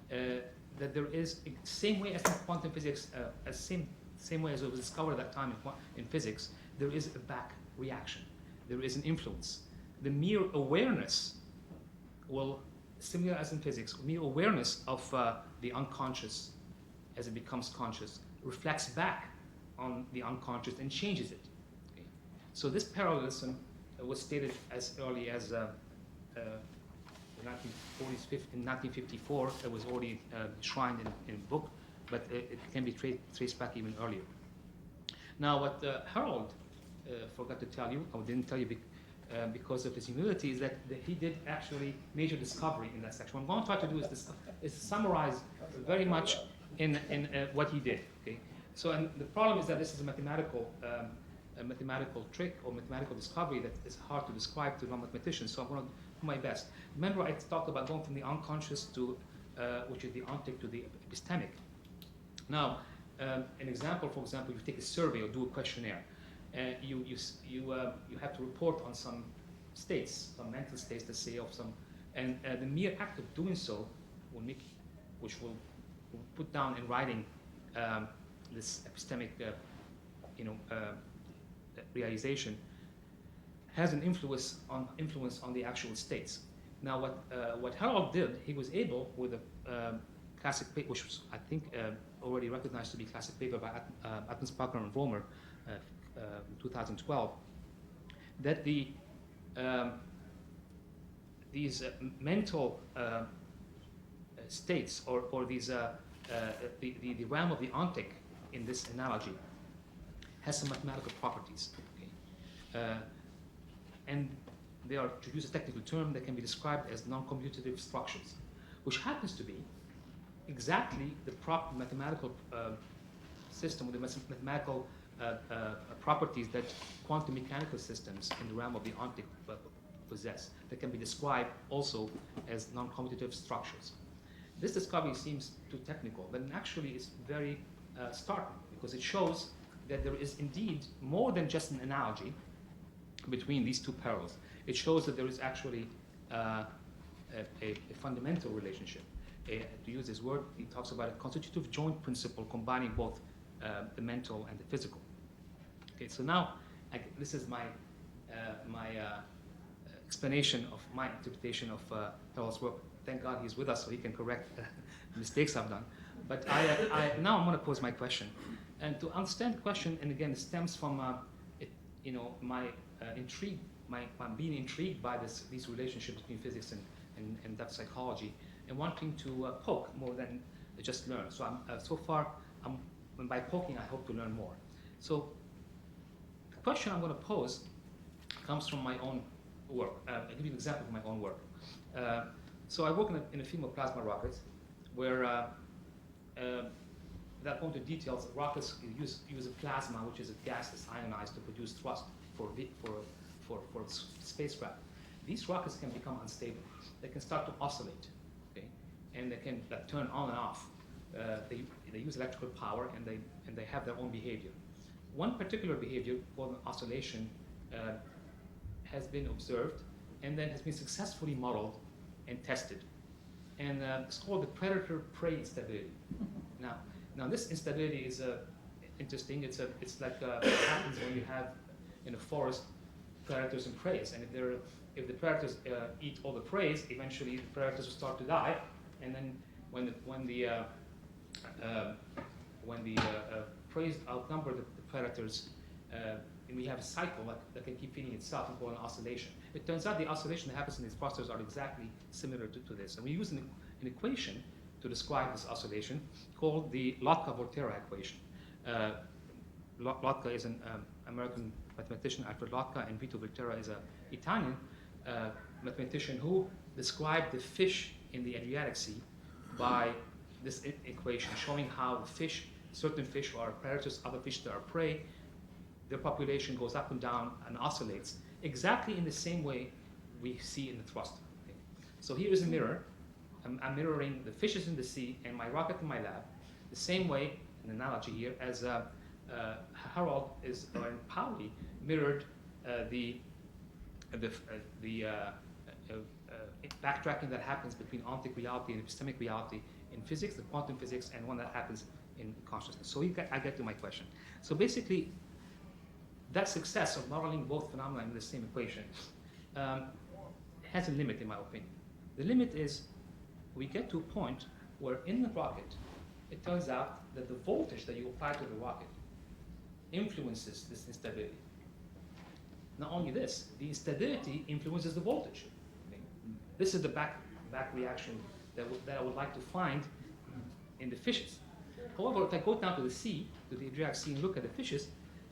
that there is, same way as in quantum physics, same way as it was discovered at that time in physics, there is a back reaction. There is an influence. The mere awareness will, similar as in physics, mere awareness of the unconscious as it becomes conscious reflects back on the unconscious and changes it. Okay. So this parallelism was stated as early as in 1954. It was already enshrined in a book, but it can be traced back even earlier. Now, what Harald forgot to tell you, or didn't tell you, because of his humility, is that he did actually major discovery in that section. What I'm going to try to do is summarize very much in what he did. Okay, so and the problem is that this is a mathematical trick or mathematical discovery that is hard to describe to non-mathematicians. So I'm going to do my best. Remember, I talked about going from the unconscious to which is the ontic to the epistemic. Now, an example, for example, you take a survey or do a questionnaire. You have to report on some states, some mental states, let's say, of some, and the mere act of doing so will make, which will put down in writing this epistemic, realization, has an influence on the actual states. Now, what Harald did, he was able with a classic paper, which was, I think, already recognized to be classic paper by Atmanspacher and Romer, 2012, that these mental states or these the realm of the ontic in this analogy has some mathematical properties, okay? And they are, to use a technical term, that can be described as non-commutative structures, which happens to be exactly the proper mathematical system with the mathematical properties that quantum mechanical systems in the realm of the ontic possess, that can be described also as non-commutative structures. This discovery seems too technical, but actually it's very startling, because it shows that there is indeed more than just an analogy between these two parallels. It shows that there is actually a fundamental relationship. To use this word, he talks about a constitutive joint principle combining both the mental and the physical. Okay, so now this is my explanation of my interpretation of Harold's work. Thank God he's with us, so he can correct the mistakes I've done. But now I'm going to pose my question, and to understand the question, and again, it stems from my intrigue, my being intrigued by these relationships between physics and depth psychology, and wanting to poke more than just learn. So by poking, I hope to learn more. So the question I'm going to pose comes from my own work. I'll give you an example of my own work. So I work in a field of plasma rockets, where without going into details, rockets use a plasma, which is a gas that's ionized to produce thrust for spacecraft. These rockets can become unstable. They can start to oscillate, okay, and they can turn on and off. They use electrical power, and they have their own behavior. One particular behavior called an oscillation has been observed, and then has been successfully modeled and tested, and it's called the predator-prey instability. Now this instability is interesting. It's like what happens when you have in a forest predators and preys, and if the predators eat all the preys, eventually the predators will start to die, and then when the preys outnumber the predators, and we have a cycle that can keep feeding itself and called an oscillation. It turns out the oscillation that happens in these clusters are exactly similar to this, and we use an equation to describe this oscillation called the Lotka-Volterra equation. Lotka is an American mathematician, Alfred Lotka, and Vito Volterra is an Italian mathematician who described the fish in the Adriatic Sea by this equation, showing how certain fish are predators, other fish that are prey, their population goes up and down and oscillates exactly in the same way we see in the thrust. Okay. So here is a mirror. I'm mirroring the fishes in the sea and my rocket in my lab, the same way, an analogy here, as Harald and Pauli mirrored the backtracking that happens between ontic reality and epistemic reality in physics, the quantum physics, and one that happens in consciousness. So I get to my question. So basically, that success of modeling both phenomena in the same equation has a limit, in my opinion. The limit is we get to a point where in the rocket, it turns out that the voltage that you apply to the rocket influences this instability. Not only this, the instability influences the voltage. Okay? This is the back reaction that I would like to find in the fishes. However, if I go down to the sea, to the Adriatic Sea, and look at the fishes,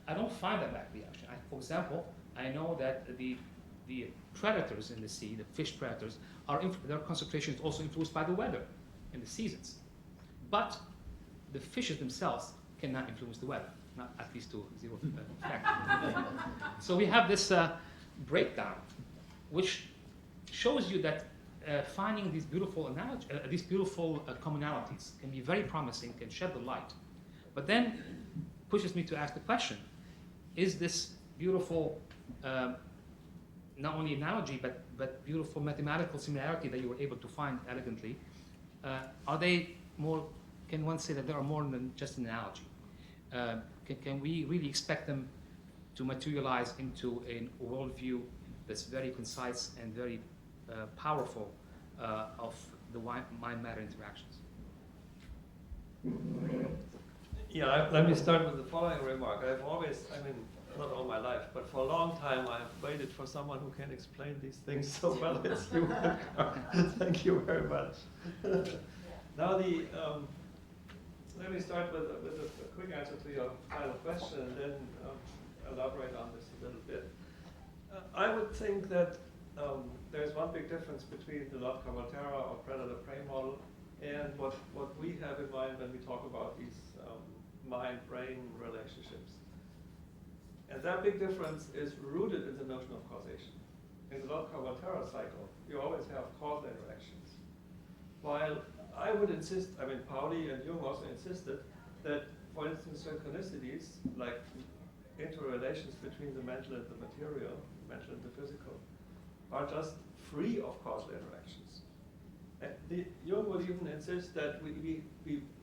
I don't find that back reaction. For example, I know that the the predators in the sea, the fish predators, their concentration is also influenced by the weather and the seasons. But the fishes themselves cannot influence the weather, not at least to zero effect. So we have this breakdown, which shows you that finding these beautiful commonalities can be very promising, can shed the light, but then pushes me to ask the question: is this beautiful, not only analogy, but beautiful mathematical similarity that you were able to find elegantly, are they more? Can one say that they are more than just an analogy? Can we really expect them to materialize into a worldview that's very concise and very powerful of the mind-matter interactions? Yeah, let me start with the following remark. I've always, not all my life, but for a long time I've waited for someone who can explain these things so well as you. Thank you very much. Now let me start with a quick answer to your final question and then elaborate on this a little bit. I would think that there's one big difference between the Lotka-Volterra or predator-prey model and what we have in mind when we talk about these mind-brain relationships. And that big difference is rooted in the notion of causation. In the Lotka-Volterra cycle, you always have causal interactions. While I would insist, Pauli and Jung also insisted that, for instance, synchronicities, like interrelations between the mental and the material, the mental and the physical, are just free of causal interactions. And Jung would even insist that we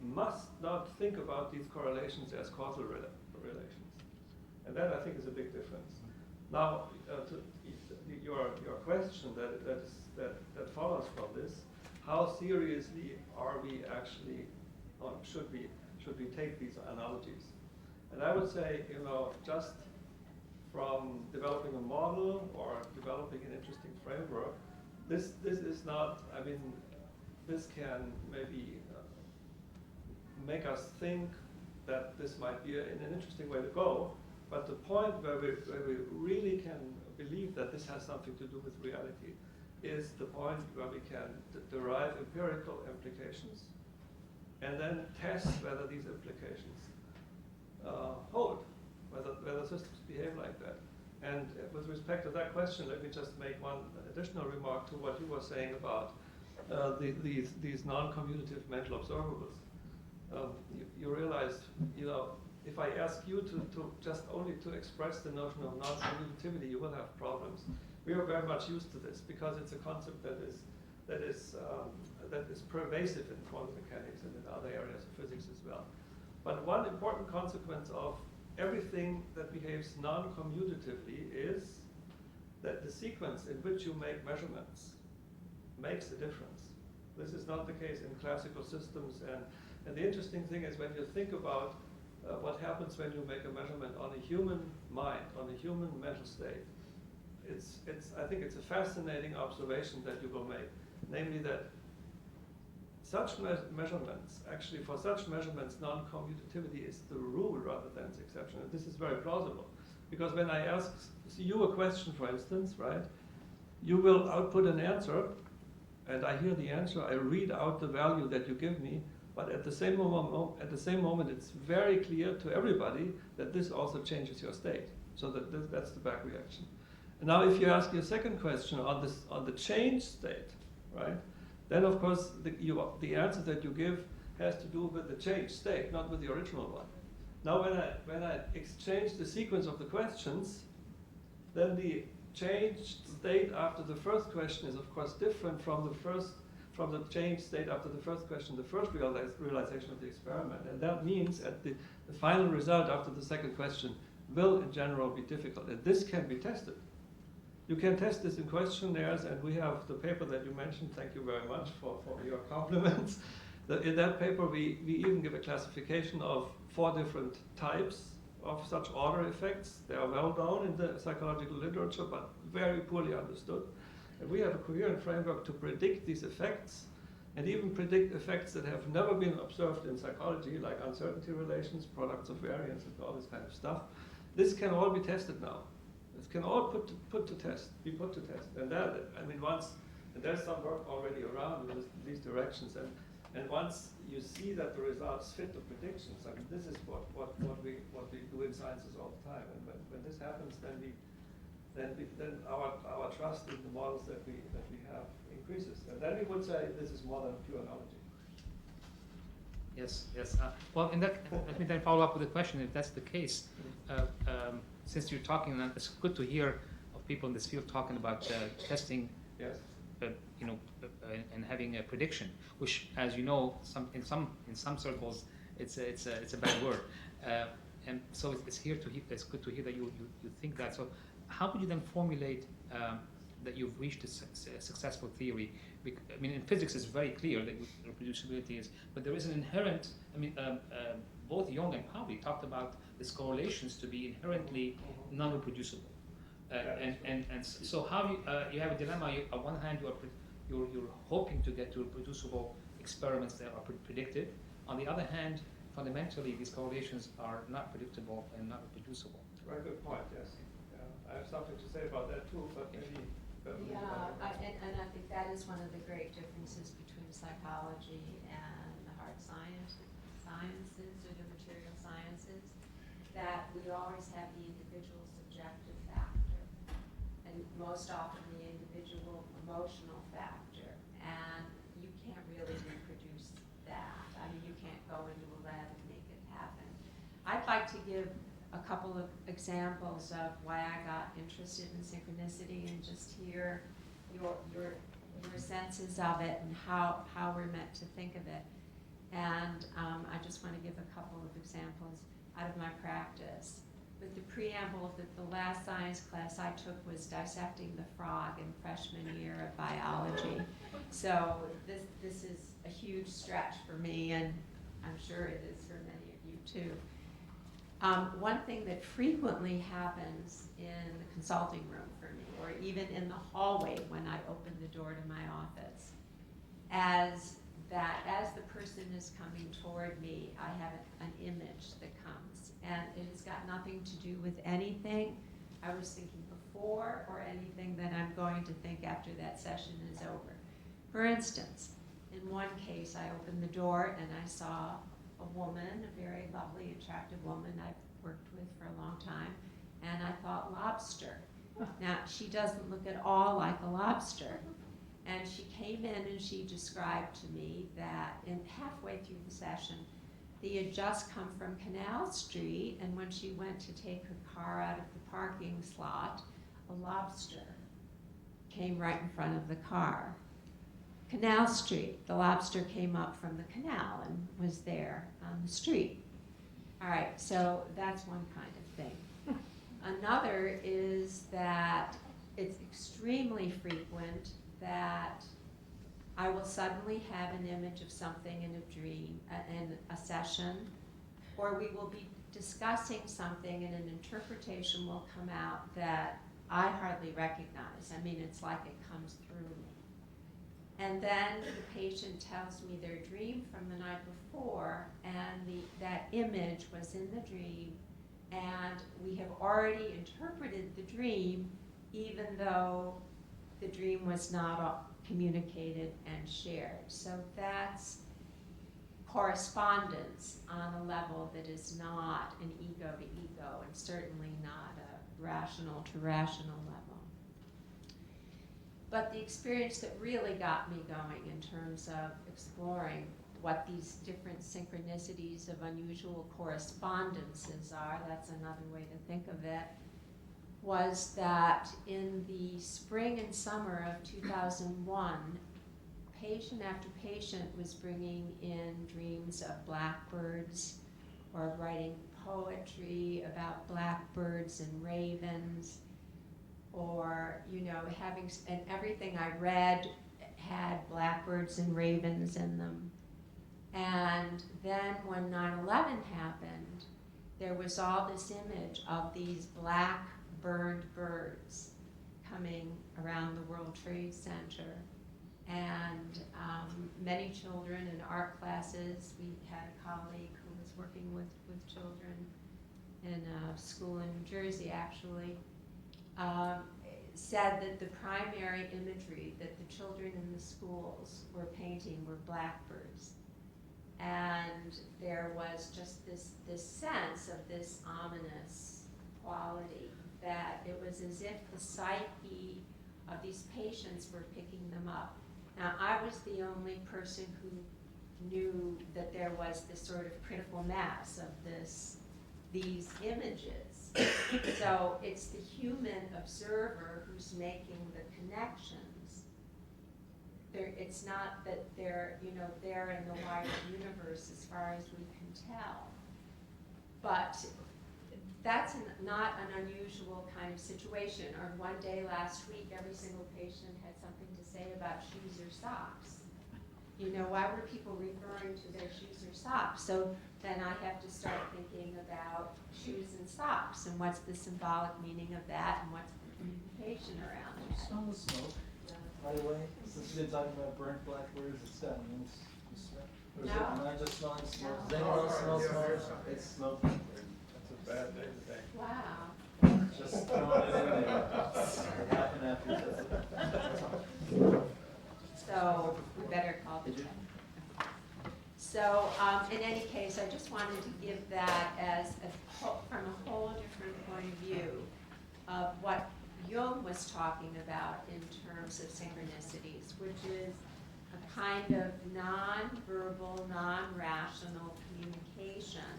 must not think about these correlations as causal relations. And that, I think, is a big difference. Now, to your question that follows from this, how seriously are we actually, or should we take these analogies? And I would say, just from developing a model or developing an interesting framework, this is not, this can maybe make us think that this might be an interesting way to go, but the point where we really can believe that this has something to do with reality is the point where we can derive empirical implications and then test whether these implications hold, whether systems behave like that. And with respect to that question, let me just make one additional remark to what you were saying about these non-commutative mental observables. You realize, if I ask you to just only to express the notion of non-commutativity, you will have problems. We are very much used to this because it's a concept that is pervasive in quantum mechanics and in other areas of physics as well. But one important consequence of everything that behaves non-commutatively is that the sequence in which you make measurements makes a difference. This is not the case in classical systems, and the interesting thing is when you think about what happens when you make a measurement on a human mind, on a human mental state, I think it's a fascinating observation that you will make, namely that such measurements, actually for such measurements, non-commutativity is the rule rather than the exception. And this is very plausible, because when I ask you a question, for instance, right, you will output an answer, and I hear the answer, I read out the value that you give me, but at the same moment, it's very clear to everybody that this also changes your state. So that's the back reaction. And now, if you ask your second question on the change state, right? Then, of course, the answer that you give has to do with the changed state, not with the original one. Now, when I exchange the sequence of the questions, then the changed state after the first question is, of course, different from the changed state after the first question, the first realization of the experiment. And that means that the final result after the second question will, in general, be difficult. And this can be tested. You can test this in questionnaires, and we have the paper that you mentioned. Thank you very much for your compliments. In that paper, we even give a classification of 4 different types of such order effects. They are well known in the psychological literature, but very poorly understood. And we have a coherent framework to predict these effects, and even predict effects that have never been observed in psychology, like uncertainty relations, products of variance, and all this kind of stuff. This can all be tested now. It can all be put to test. And that, I mean, and there's some work already around in these directions. And once you see that the results fit the predictions, I mean, this is what we do in sciences all the time. And when this happens, then our trust in the models that we have increases. And then we would say this is more than pure knowledge. Yes, yes. Well, let me then follow up with a question. If that's the case, since you're talking, it's good to hear of people in this field talking about testing, Yes. And having a prediction, which, as you know, in some circles, it's a bad word. And so it's good to hear that you think that. So, how would you then formulate that you've reached a successful theory? I mean, in physics, it's very clear that reproducibility is, but there is an inherent. I mean, both Jung and Pauli talked about these correlations to be inherently non-reproducible. And so how you have a dilemma. On one hand, you're hoping to get to reproducible experiments that are predicted. On the other hand, fundamentally, these correlations are not predictable and not reproducible. Very good point. Yes. I have something to say about that too, but maybe. Yeah, and I think that is one of the great differences between psychology and the hard sciences or the material sciences, that we always have the individual subjective factor, and most often the individual emotional factor, and you can't really reproduce that. I mean, you can't go into a lab and make it happen. I'd like to give a couple of examples of why I got interested in synchronicity and just hear your senses of it and how we're meant to think of it. And I just want to give a couple of examples out of my practice. But the preamble of the last science class I took was dissecting the frog in freshman year of biology. So this is a huge stretch for me, and I'm sure it is for many of you too. One thing that frequently happens in the consulting room for me, or even in the hallway when I open the door to my office, as the person is coming toward me, I have an image that comes, and it has got nothing to do with anything I was thinking before or anything that I'm going to think after that session is over. For instance, in one case, I opened the door and I saw a woman, a very lovely, attractive woman I've worked with for a long time, and I thought lobster. Now, she doesn't look at all like a lobster. And she came in and she described to me that halfway through the session, they had just come from Canal Street, and when she went to take her car out of the parking slot, a lobster came right in front of the car. Canal Street, the lobster came up from the canal and was there on the street. All right, so that's one kind of thing. Another is that it's extremely frequent that I will suddenly have an image of something in a dream, in a session, or we will be discussing something and an interpretation will come out that I hardly recognize. I mean, it's like it comes through me. And then the patient tells me their dream from the night before, and that image was in the dream, and we have already interpreted the dream, even though the dream was not communicated and shared. So that's correspondence on a level that is not an ego to ego, and certainly not a rational to rational level. But the experience that really got me going in terms of exploring what these different synchronicities of unusual correspondences are, that's another way to think of it, was that in the spring and summer of 2001, patient after patient was bringing in dreams of blackbirds or writing poetry about blackbirds and ravens, or, having, and everything I read had blackbirds and ravens in them. And then when 9/11 happened, there was all this image of these black burned birds coming around the World Trade Center. And many children in art classes, we had a colleague who was working with children in a school in New Jersey, actually, said that the primary imagery that the children in the schools were painting were blackbirds. And there was just this sense of this ominous quality, that it was as if the psyche of these patients were picking them up. Now, I was the only person who knew that there was this sort of critical mass of these images. So it's the human observer who's making the connections. It's not that they're in the wider universe as far as we can tell. But that's not an unusual kind of situation. Or one day last week, every single patient had something to say about shoes or socks. Why were people referring to their shoes or socks? So then I have to start thinking about shoes and socks, and what's the symbolic meaning of that, and what's the communication around it. Smell the smoke, by the way. Since we've been talking about burnt blackbirds, it's got means. Or is it not just smelling smoke? Does anyone else smell smoke? It's smoke. That's a bad day today. Wow. Just throwing it in there. Half and half. So we better call the check. So in any case, I just wanted to give that as from a whole different point of view of what Jung was talking about in terms of synchronicities, which is a kind of non-verbal, non-rational communication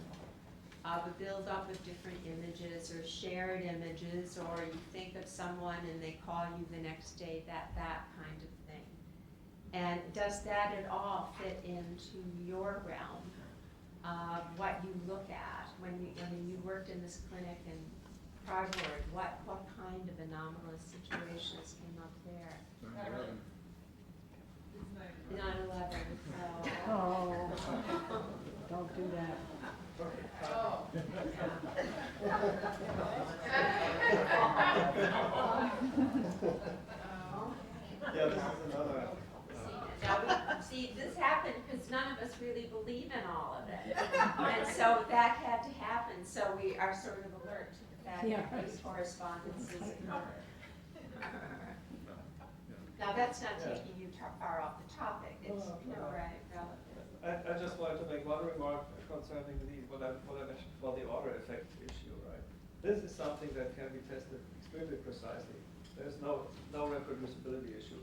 of a build-up of different images or shared images, or you think of someone and they call you the next day, that kind of thing. And does that at all fit into your realm of what you look at when you worked in this clinic in Freiburg? What kind of anomalous situations came up there? 9/11. Oh, don't do that. Yeah, this is another. See, this happened because none of us really believe in all of it. And so that had to happen, so we are sort of alert to the fact that these correspondences occur. Now, that's not taking you far off the topic, it's right, relative. I just wanted to make one remark concerning what I mentioned for the order effect issue, right? This is something that can be tested extremely precisely. There's no reproducibility issue.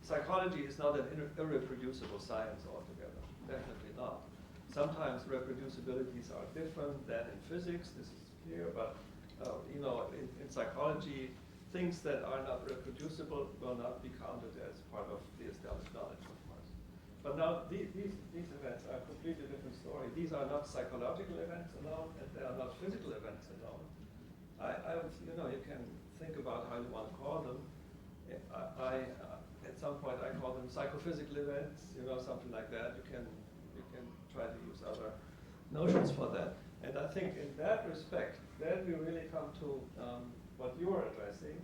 Psychology is not an irreproducible science altogether, definitely not. Sometimes reproducibilities are different than in physics, this is clear, but in psychology, things that are not reproducible will not be counted as part of the established knowledge, of course. But now these events are a completely different story. These are not psychological events alone, and they are not physical events alone. You can think about how you want to call them. At some point I call them psychophysical events, something like that. You can try to use other notions for that. And I think in that respect, then we really come to what you are addressing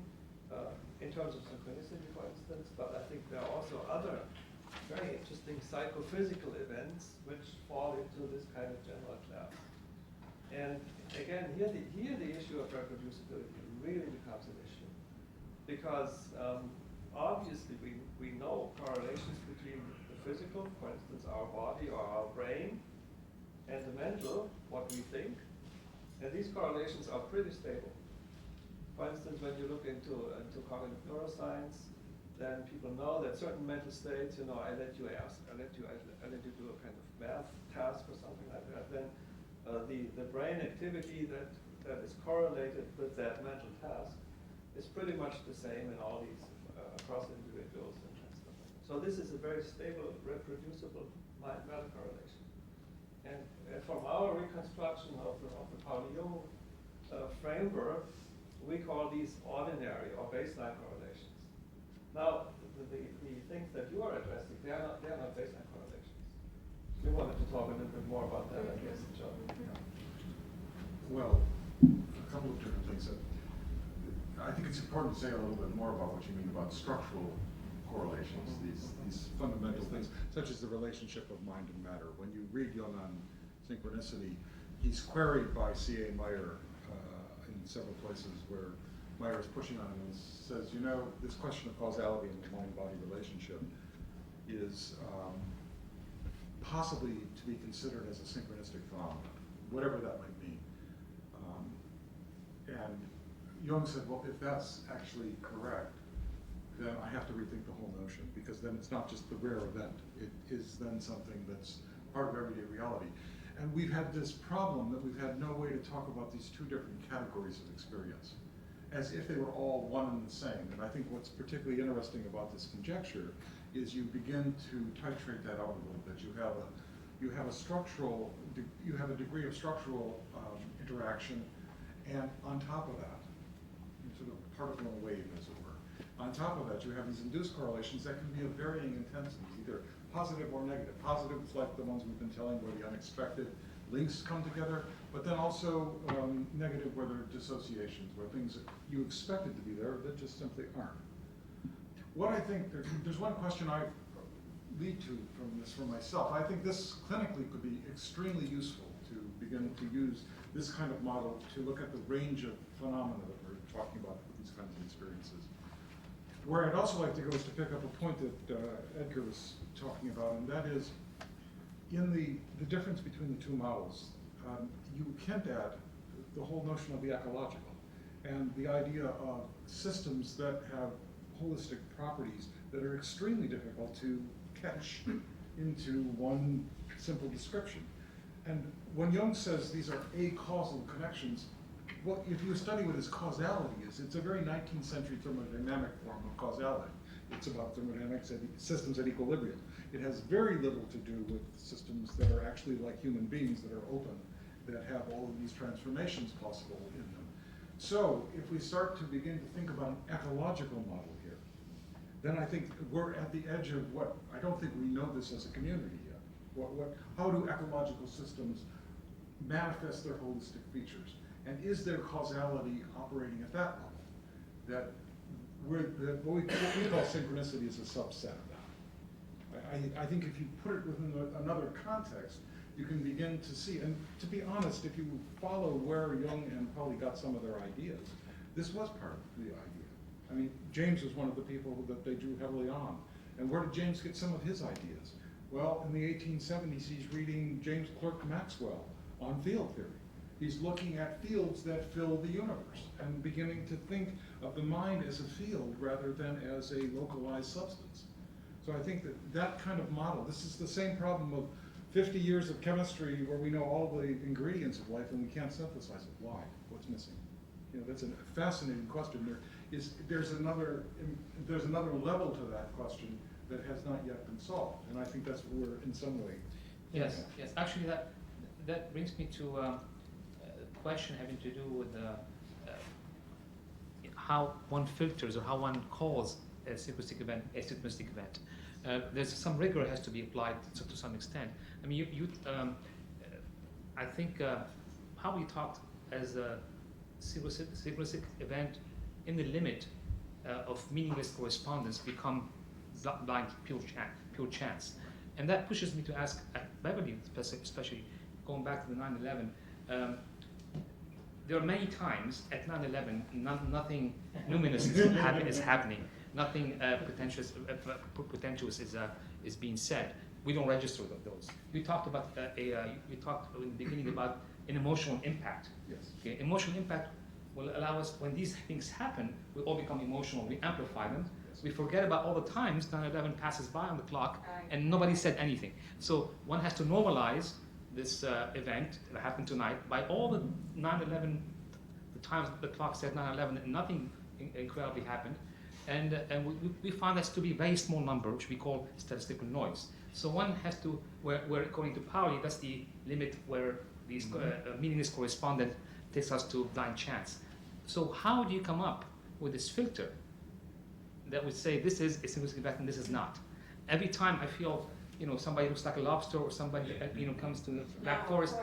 in terms of synchronicity, for instance. But I think there are also other very interesting psychophysical events which fall into this kind of general class. And again, here the issue of reproducibility really becomes an issue, because obviously we know correlations between the physical, for instance, our body or our brain, and the mental, what we think, and these correlations are pretty stable. For instance, when you look into cognitive neuroscience, then people know that certain mental states, I let you do a kind of math task or something like that, then the brain activity that is correlated with that mental task is pretty much the same in all these across individuals and stuff like that. So this is a very stable, reproducible mind-matter correlation. And from our reconstruction of the Pauli-Jung framework, we call these ordinary or baseline correlations. Now, the things that you are addressing, they are not baseline correlations. We wanted to talk a little bit more about that, I guess, John. Well, a couple of different things. I think it's important to say a little bit more about what you mean about structural correlations, these fundamental things, such as the relationship of mind and matter. When you read Jung on synchronicity, he's queried by C.A. Meyer in several places where Meyer is pushing on him and says, you know, this question of causality in the mind-body relationship is possibly to be considered as a synchronistic phenomenon, whatever that might mean. And Jung said, well, if that's actually correct, then I have to rethink the whole notion, because then it's not just the rare event. It is then something that's part of everyday reality. And we've had this problem that we've had no way to talk about these two different categories of experience, as if they were all one and the same. And I think what's particularly interesting about this conjecture is you begin to titrate that out a little bit. You have a degree of structural interaction, and on top of that, sort of particle and wave, as it were. On top of that, you have these induced correlations that can be of varying intensities, either positive or negative. Positives like the ones we've been telling, where the unexpected links come together, but then also negative, where there are dissociations, where things that you expected to be there that just simply aren't. What I think, there's one question I lead to from this for myself. I think this clinically could be extremely useful to begin to use this kind of model to look at the range of phenomena that we're talking about with these kinds of experiences. Where I'd also like to go is to pick up a point that Edgar was talking about, and that is in the difference between the two models. You hint at the whole notion of the ecological and the idea of systems that have holistic properties that are extremely difficult to catch into one simple description. And when Jung says these are acausal connections, well, if you study what his causality is, it's a very 19th century thermodynamic form of causality. It's about thermodynamics and systems at equilibrium. It has very little to do with systems that are actually like human beings, that are open, that have all of these transformations possible in them. So if we start to begin to think about an ecological model here, then I think we're at the edge of what, I don't think we know this as a community yet. How do ecological systems manifest their holistic features? And is there causality operating at that level? That what we call synchronicity is a subset of that. I think if you put it within another context, you can begin to see, and to be honest, if you follow where Jung and Pauli got some of their ideas, this was part of the idea. I mean, James was one of the people that they drew heavily on. And where did James get some of his ideas? Well, in the 1870s, he's reading James Clerk Maxwell on field theory. He's looking at fields that fill the universe and beginning to think of the mind as a field rather than as a localized substance. So I think that kind of model, this is the same problem of 50 years of chemistry where we know all the ingredients of life and we can't synthesize it. Why? What's missing? You know, that's a fascinating question. There's another level to that question that has not yet been solved, and I think that's what we're in some way. Yes, yes. Actually, that brings me to a question having to do with how one filters or how one calls a synchronistic event a synchronistic event. There's some rigor has to be applied to some extent. I mean, I think how we talked as a synchronistic event in the limit of meaningless correspondence become blind pure chance, and that pushes me to ask Beverly, especially going back to the 9/11. There are many times at 9/11 nothing luminous is happening. Nothing pretentious is being said. We don't register those. We talked about we talked in the beginning about an emotional impact. Yes. Okay? Emotional impact will allow us, when these things happen, we all become emotional. We amplify them. Yes. We forget about all the times 9/11 passes by on the clock and nobody said anything. So one has to normalize this event that happened tonight by all the 9/11, the times the clock said 9/11 and nothing incredibly happened. And we find that to be a very small number, which we call statistical noise. So one has to, where according to Pauli, that's the limit where these meaningless correspondence takes us to blind chance. So how do you come up with this filter that would say this is a synchronistic event and this is not? Every time I feel, somebody looks like a lobster or somebody, comes to the Black Forest.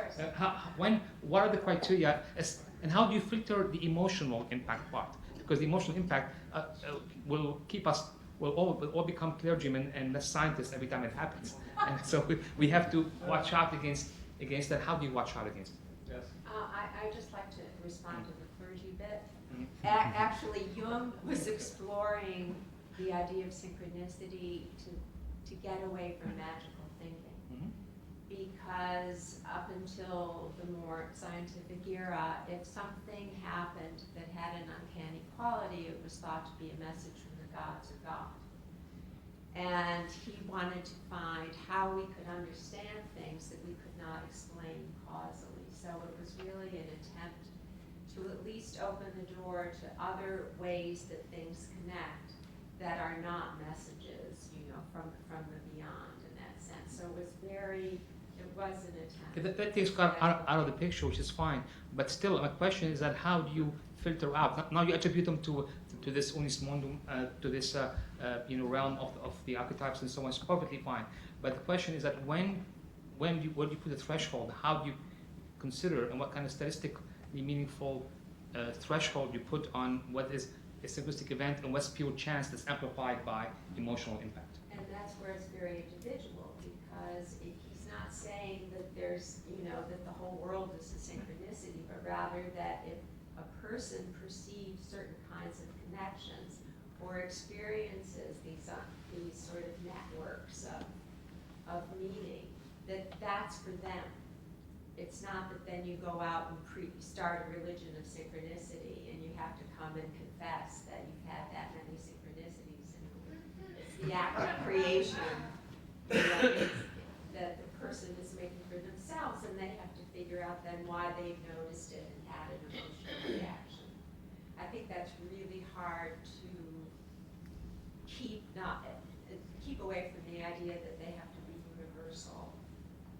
What are the criteria, and how do you filter the emotional impact part? Because the emotional impact will keep us, we'll all become clergymen and scientists every time it happens. And so we have to watch out against that. How do you watch out against it? Yes. I'd just like to respond to the clergy bit. Actually, Jung was exploring the idea of synchronicity to get away from magical thinking. Because up until the more scientific era, if something happened that had an uncanny quality, it was thought to be a message from the gods or God. And he wanted to find how we could understand things that we could not explain causally. So it was really an attempt to at least open the door to other ways that things connect that are not messages, you know, from the beyond in that sense. So it was an attempt. That takes God out of the picture, which is fine. But still, my question is that how do you filter out? Now you attribute them to this unis mondum, to this realm of the archetypes and so on. It's perfectly fine. But the question is that where do you put the threshold? How do you consider and what kind of statistically meaningful threshold you put on what is a synchronistic event and what's pure chance that's amplified by emotional impact? And that's where it's very individual, because he's not saying that there's, that the whole world is a synchronicity, but rather that if a person perceives certain kinds of connections or experiences these sort of networks of meaning, that's for them. It's not that then you go out and start a religion of synchronicity and you have to come and confess that you've had that many synchronicities. And it's the act of creation that the person is making for themselves, and they have to figure out then why they've noticed it and had an emotional reaction. I think that's really hard to keep away from the idea that they have to be universal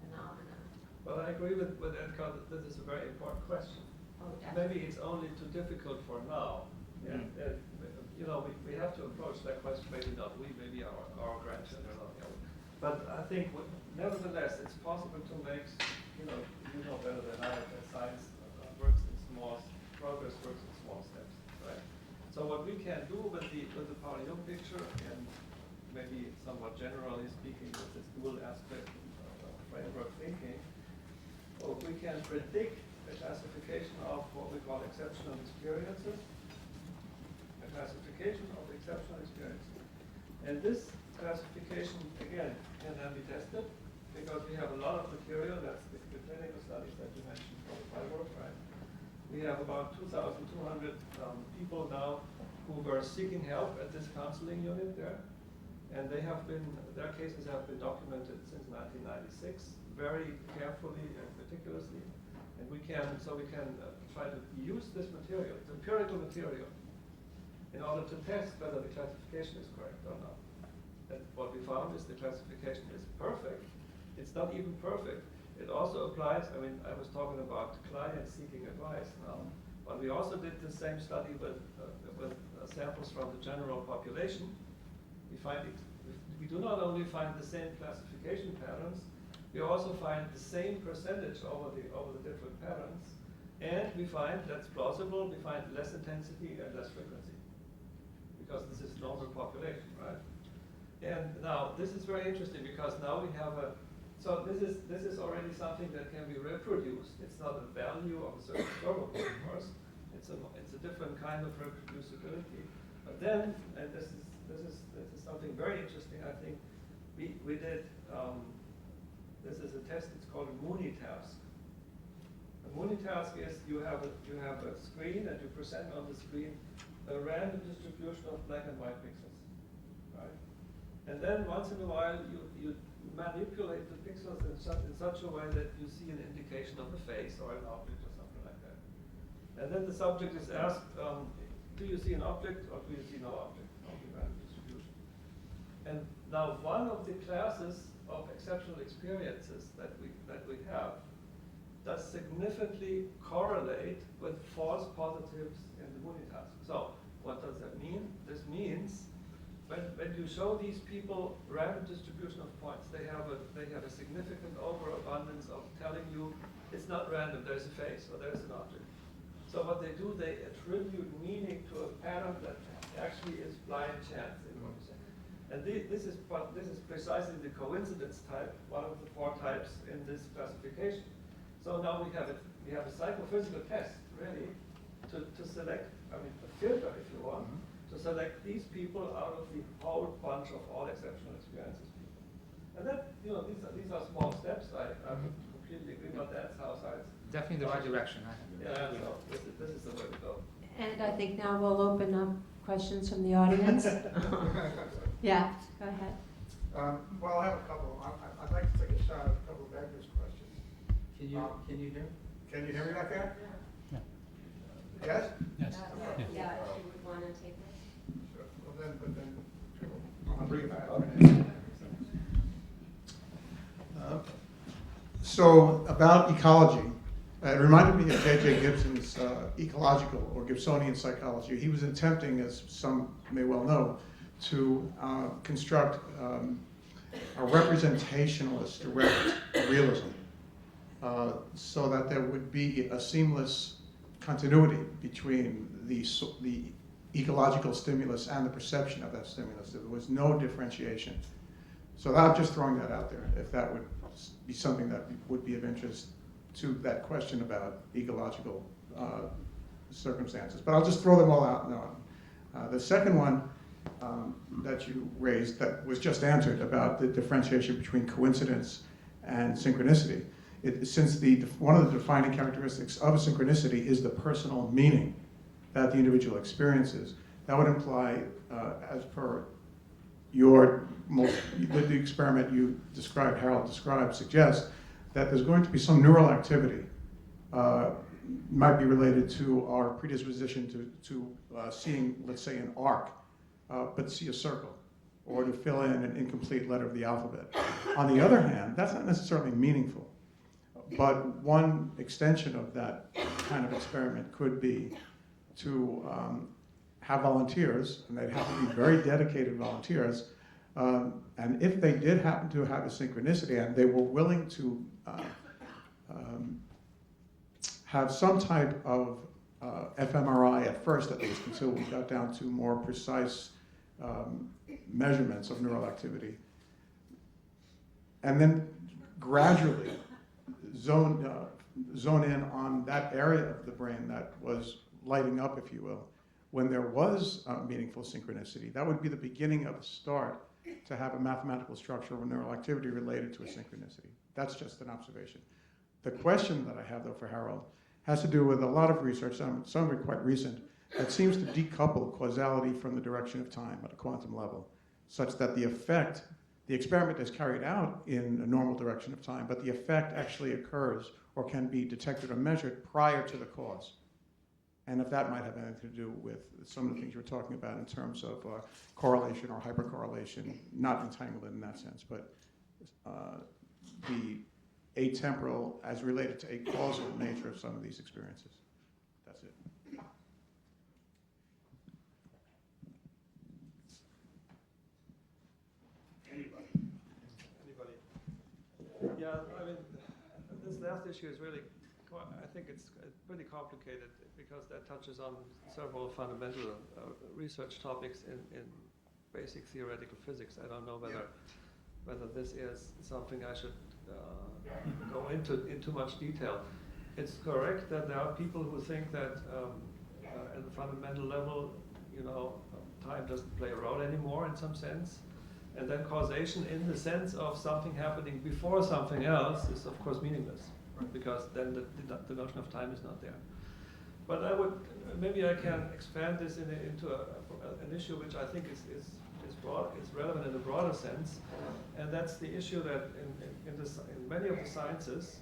phenomena. Well, I agree with Edgar that this is a very important question. Oh, definitely. Maybe it's only too difficult for now. And, we have to approach that question, maybe not we, maybe our grandchildren. But I think, nevertheless, it's possible to make, you know better than I, that science works in progress works in small steps, right? So what we can do with the Pauli-Jung picture, and maybe somewhat generally speaking with this dual aspect of framework thinking, we can predict a classification of what we call exceptional experiences. A classification of exceptional experiences. And this classification, again, can then be tested because we have a lot of material. That's the clinical studies that you mentioned from my work, right? We have about 2,200 people now who were seeking help at this counseling unit there. And their cases have been documented since 1996, very carefully and meticulously. And we can try to use this material, it's empirical material, in order to test whether the classification is correct or not. And what we found is the classification is perfect. It's not even perfect. It also applies, I was talking about clients seeking advice now, but we also did the same study with samples from the general population. We do not only find the same classification patterns, we also find the same percentage over the different patterns, and we find that's plausible. We find less intensity and less frequency because this is normal population, right? And now this is very interesting because now we have this is already something that can be reproduced. It's not a value of a certain probability, of course. It's a different kind of reproducibility. But then, and this is something very interesting. I think we did. This is a test. It's called a Mooney task. A Mooney task is you have a screen and you present on the screen a random distribution of black and white pixels, right? And then once in a while you manipulate the pixels in such a way that you see an indication of a face or an object or something like that. And then the subject is asked, do you see an object or do you see no object of the random distribution? And now one of the classes of exceptional experiences that we have does significantly correlate with false positives in the Mooney task. So what does that mean? This means when you show these people random distribution of points, they have a significant overabundance of telling you it's not random, there's a face or there's an object. So what they do, they attribute meaning to a pattern that actually is blind chance in what you say. And this is precisely the coincidence type, one of the 4 types in this classification. So now we have a psychophysical test, really, to select a filter, if you want, to select these people out of the whole bunch of all exceptional experiences people. And that, these are small steps. I completely agree, but that's how science. Definitely the right direction. Yeah, so this is the way to go. And I think now we'll open up questions from the audience. Yeah, go ahead. Well, I have a couple. I'd like to take a shot at a couple of Edgar's questions. Can you hear? Can you hear me back there? Yeah. Yes? Yes. Yeah, if you would want to take this. Sure. Well, then, I'll bring it back. So, about ecology, it reminded me of J.J. Gibson's ecological or Gibsonian psychology. He was attempting, as some may well know, to construct a representationalist direct realism so that there would be a seamless continuity between the ecological stimulus and the perception of that stimulus. There was no differentiation. So I'm just throwing that out there, if that would be something that would be of interest to that question about ecological circumstances. But I'll just throw them all out now. The second one that you raised that was just answered about the differentiation between coincidence and synchronicity. Since one of the defining characteristics of synchronicity is the personal meaning that the individual experiences, that would imply, as per the experiment you described, Harold described, suggests that there's going to be some neural activity, might be related to our predisposition to seeing, let's say, an arc, but see a circle, or to fill in an incomplete letter of the alphabet. On the other hand, that's not necessarily meaningful, but one extension of that kind of experiment could be to have volunteers, and they'd have to be very dedicated volunteers, and if they did happen to have a synchronicity and they were willing to have some type of fMRI at first, at least, until we got down to more precise measurements of neural activity, and then gradually zone in on that area of the brain that was lighting up, if you will, when there was meaningful synchronicity. That would be the beginning of a start to have a mathematical structure of neural activity related to a synchronicity. That's just an observation. The question that I have, though, for Harold has to do with a lot of research, some of it quite recent, that seems to decouple causality from the direction of time at a quantum level, such that the experiment is carried out in a normal direction of time, but the effect actually occurs or can be detected or measured prior to the cause. And if that might have anything to do with some of the things you were talking about in terms of correlation or hypercorrelation, not entangled in that sense, but the atemporal as related to a causal nature of some of these experiences. That's it. Anybody? Yeah, I mean, this last issue is really, I think it's pretty complicated because that touches on several fundamental research topics in basic theoretical physics. I don't know whether this is something I should go into too much detail. It's correct that there are people who think that at the fundamental level, time doesn't play a role anymore in some sense. And then causation in the sense of something happening before something else is of course meaningless, because then the notion of time is not there. But maybe I can expand this into an issue which I think is broad, it's relevant in a broader sense, and that's the issue that in many of the sciences,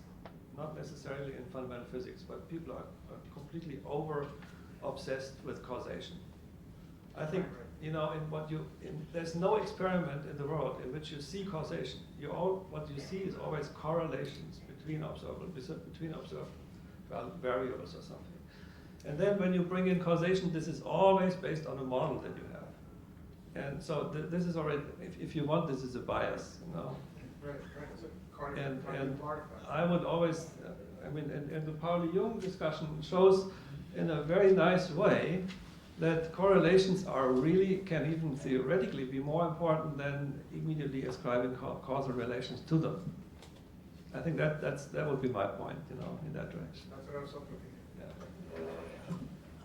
not necessarily in fundamental physics, but people are completely over-obsessed with causation. I think, there's no experiment in the world in which you see causation. What you see is always correlations between observed variables or something. And then when you bring in causation, this is always based on a model that you have. And so this is already, if you want, this is a bias, Right. And I would always, and the Pauli-Jung discussion shows in a very nice way that correlations can even theoretically be more important than immediately ascribing causal relations to them. I think that would be my point, in that direction. That's what I was hoping.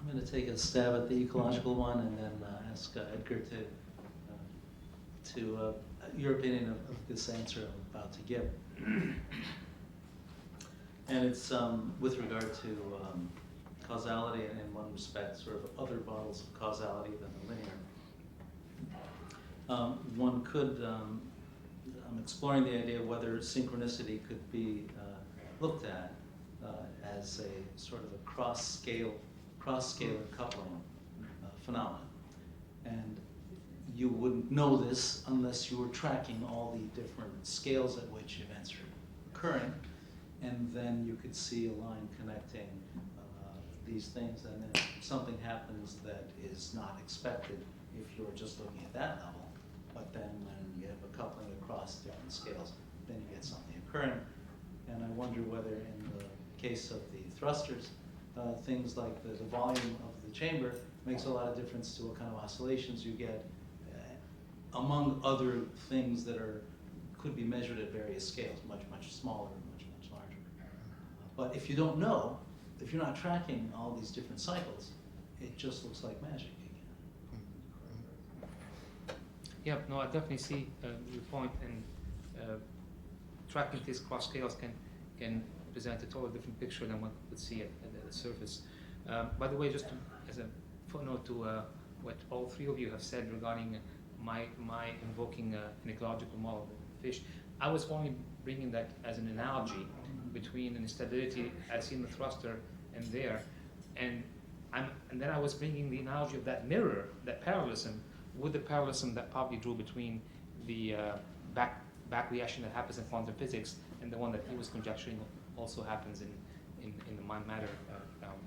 I'm going to take a stab at the ecological one and then ask Edgar to your opinion of this answer I'm about to give. And it's with regard to causality, and in one respect, sort of other models of causality than the linear. One could, I'm exploring the idea of whether synchronicity could be looked at as a sort of a cross-scale coupling phenomenon. And you wouldn't know this unless you were tracking all the different scales at which events are occurring, and then you could see a line connecting these things, and then something happens that is not expected if you're just looking at that level, but then when you have a coupling across different scales, then you get something occurring. And I wonder whether in the case of the thrusters, things like the volume of the chamber makes a lot of difference to what kind of oscillations you get, among other things that could be measured at various scales, much smaller, much larger. But if you don't know, if you're not tracking all these different cycles, it just looks like magic again. Yeah, no, I definitely see your point, and tracking these cross scales can present a totally different picture than one could see at the surface. By the way, just as a footnote to what all three of you have said regarding my invoking an ecological model of fish, I was only bringing that as an analogy between an instability I see in the thruster and there, and then I was bringing the analogy of that mirror, that parallelism, with the parallelism that Pauli drew between the back reaction that happens in quantum physics and the one that he was conjecturing also happens in the matter realm.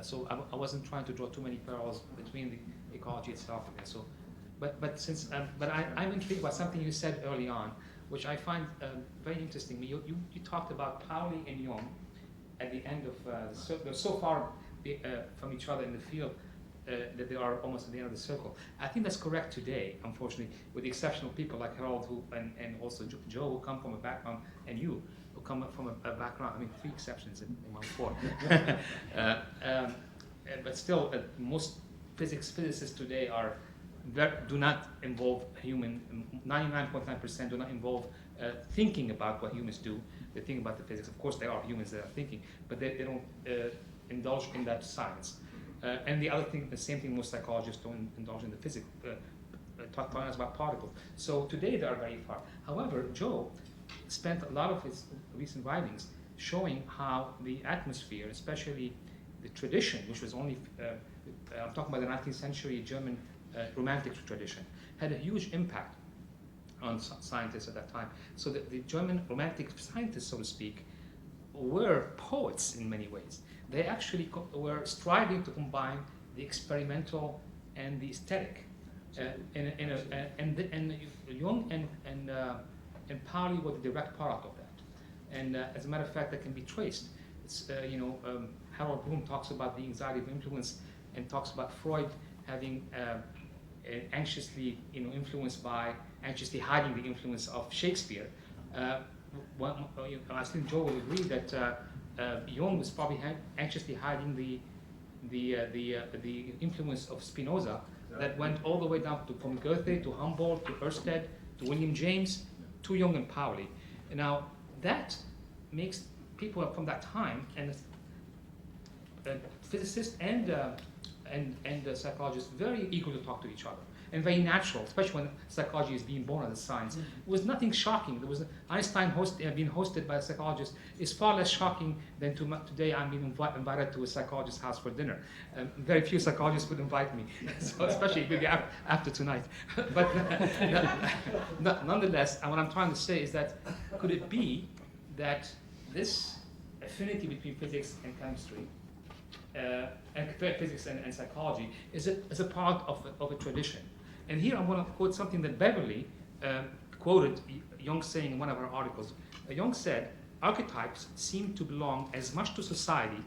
So I wasn't trying to draw too many parallels between the ecology itself and so. But I'm intrigued by something you said early on, which I find very interesting. You talked about Pauli and Jung at the end of they're so far from each other in the field that they are almost at the end of the circle. I think that's correct today, unfortunately, with the exceptional people like Harald and also Joe, who come from a background, and you, who come from a background. I mean, 3 exceptions in 1 4. But still, most physicists today do not involve human. 99.9% do not involve thinking about what humans do. They think about the physics. Of course, there are humans that are thinking, but they don't indulge in that science. And the other thing, the same thing, most psychologists don't indulge in the physics. Talking about particles. So today they are very far. However, Joe spent a lot of his recent writings showing how the atmosphere, especially the tradition, which was only, I'm talking about the 19th century German Romantic tradition, had a huge impact on scientists at that time. So the German Romantic scientists, so to speak, were poets in many ways. They actually were striving to combine the experimental and the aesthetic. And Jung and Pauli were the direct product of that. And as a matter of fact, that can be traced. It's, Harold Bloom talks about the anxiety of influence and talks about Freud having anxiously influenced by, anxiously hiding the influence of Shakespeare. I think Joe will agree that Jung was probably anxiously hiding the influence of Spinoza that went all the way down from Goethe to Humboldt to Ørsted to William James to Jung and Pauli. And now that makes people from that time, and physicists and psychologists, very eager to talk to each other and very natural, especially when psychology is being born as a science. It was nothing shocking. There was Einstein being hosted by a psychologist is far less shocking than today I'm being invited to a psychologist's house for dinner. Very few psychologists would invite me, so especially maybe after tonight. But nonetheless, what I'm trying to say is that could it be that this affinity between physics and chemistry and physics and psychology is a part of a tradition? And here I'm going to quote something that Beverly quoted Jung saying in one of her articles. Jung said, "Archetypes seem to belong as much to society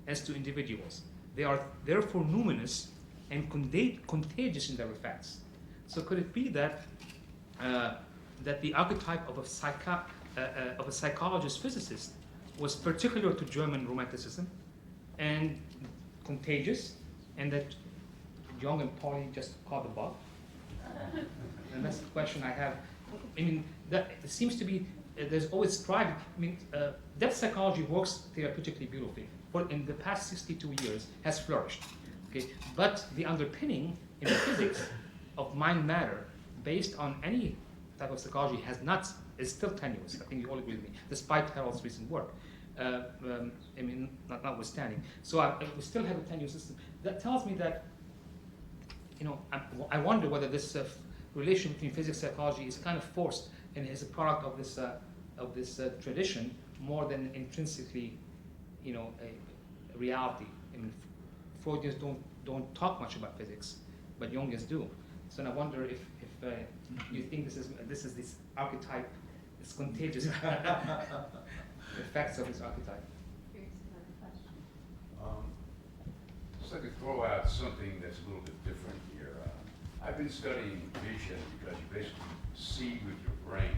as to individuals. They are therefore numinous and contagious in their effects." So could it be that that the archetype of a psychologist physicist was particular to German Romanticism and contagious, and that Jung and Pauli just caught the bug? And that's the question I have. I mean, that it seems to be there's always striving. I mean, depth psychology works therapeutically beautifully. For in the past 62 years has flourished. Okay, but the underpinning in the physics of mind matter, based on any type of psychology, is still tenuous. I think you all agree with me, despite Harold's recent work. I mean, notwithstanding. So we still have a tenuous system. That tells me that, you know, I wonder whether this relation between physics and psychology is kind of forced and is a product of this tradition more than intrinsically, you know, a reality. I mean, Freudians don't talk much about physics, but Jungians do. So I wonder if you think this is this archetype, this contagious effects of this archetype. Here's another question. Just like to throw out something that's a little bit different here. I've been studying vision because you basically see with your brain.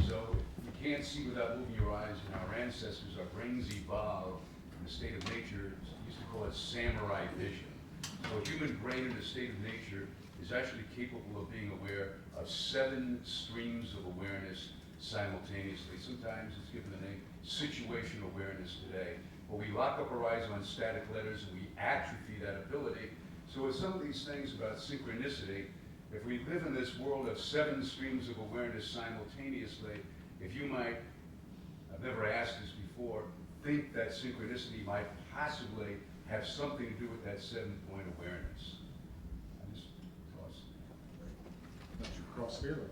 So you can't see without moving your eyes, and our ancestors, our brains evolved in the state of nature, used to call it samurai vision. So a human brain in a state of nature is actually capable of being aware of 7 streams of awareness simultaneously. Sometimes it's given the name situational awareness today, where we lock up our eyes on static letters and we atrophy that ability. So with some of these things about synchronicity, if we live in this world of 7 streams of awareness simultaneously, if you might, I've never asked this before, think that synchronicity might possibly have something to do with that 7-point awareness. I just tossed it. Let you cross field.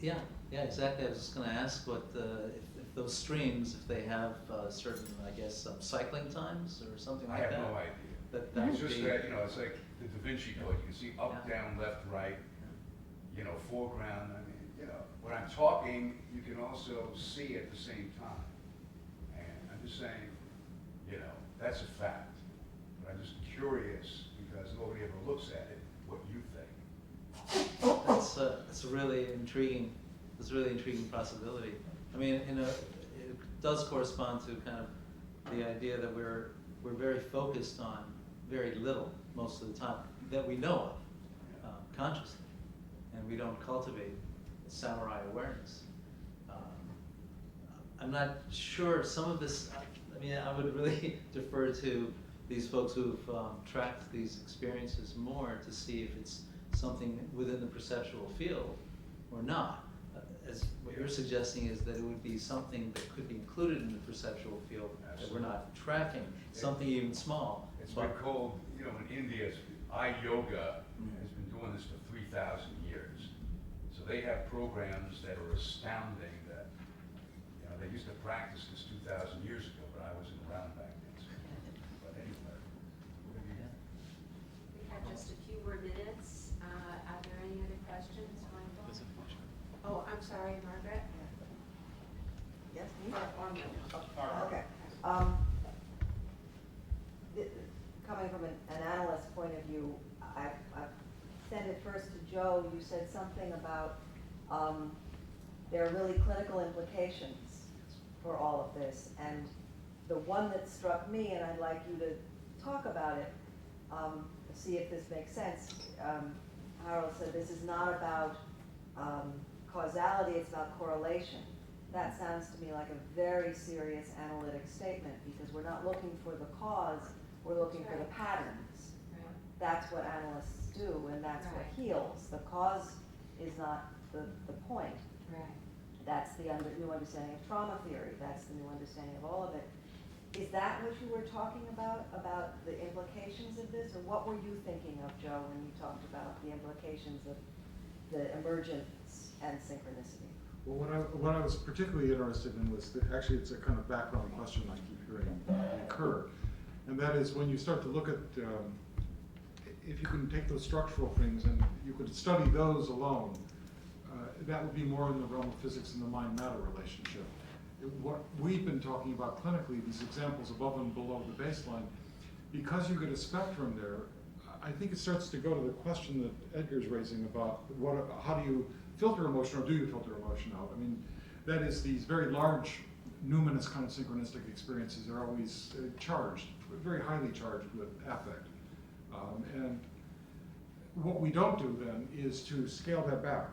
Yeah, exactly. I was just going to ask what if those streams, if they have certain, I guess, cycling times or something like that. I have no idea. That It's would just be, that, you know, it's like the Da Vinci Code. You can see up, Yeah. down, left, right, you know, foreground. I mean, you know, when I'm talking, you can also see at the same time. And I'm just saying, you know, that's a fact. But I'm just curious, because nobody ever looks at it, what you think. that's a really intriguing. It's a really intriguing possibility. I mean, it does correspond to kind of the idea that we're very focused on very little most of the time that we know of consciously, and we don't cultivate samurai awareness. I'm not sure some of this. I mean, I would really defer to these folks who've tracked these experiences more to see if it's something within the perceptual field or not. As what you're suggesting is that it would be something that could be included in the perceptual field that we're not tracking, something even small. It's been called, you know, in India, eye yoga has been doing this for 3,000 years. So they have programs that are astounding that, you know, they used to practice this 2,000 years ago, but I wasn't around back then. So. But anyway. We have just a few more minutes. Are there any other questions, Michael? There's a question. Oh, I'm sorry, Margaret. Yes, me? Okay. Okay. Coming from an analyst point of view, I sent it first to Joe. You said something about there are really clinical implications for all of this. And the one that struck me, and I'd like you to talk about it, see if this makes sense. Harold said this is not about causality, it's about correlation. That sounds to me like a very serious analytic statement, because we're not looking for the cause, we're looking for the patterns. Right. That's what analysts do, and that's what Right. heals. The cause is not the point. Right. That's the new understanding of trauma theory. That's the new understanding of all of it. Is that what you were talking about the implications of this? Or what were you thinking of, Joe, when you talked about the implications of the emergence and synchronicity? Well, what I was particularly interested in was that actually it's a kind of background question I keep hearing recur. And that is when you start to look at, if you can take those structural things and you could study those alone, that would be more in the realm of physics and the mind-matter relationship. What we've been talking about clinically, these examples above and below the baseline, because you get a spectrum there, I think it starts to go to the question that Edgar's raising about how do you filter emotion, or do you filter emotion out? I mean, that is these very large, numinous kind of synchronistic experiences are always charged, very highly charged with affect. And what we don't do then is to scale that back.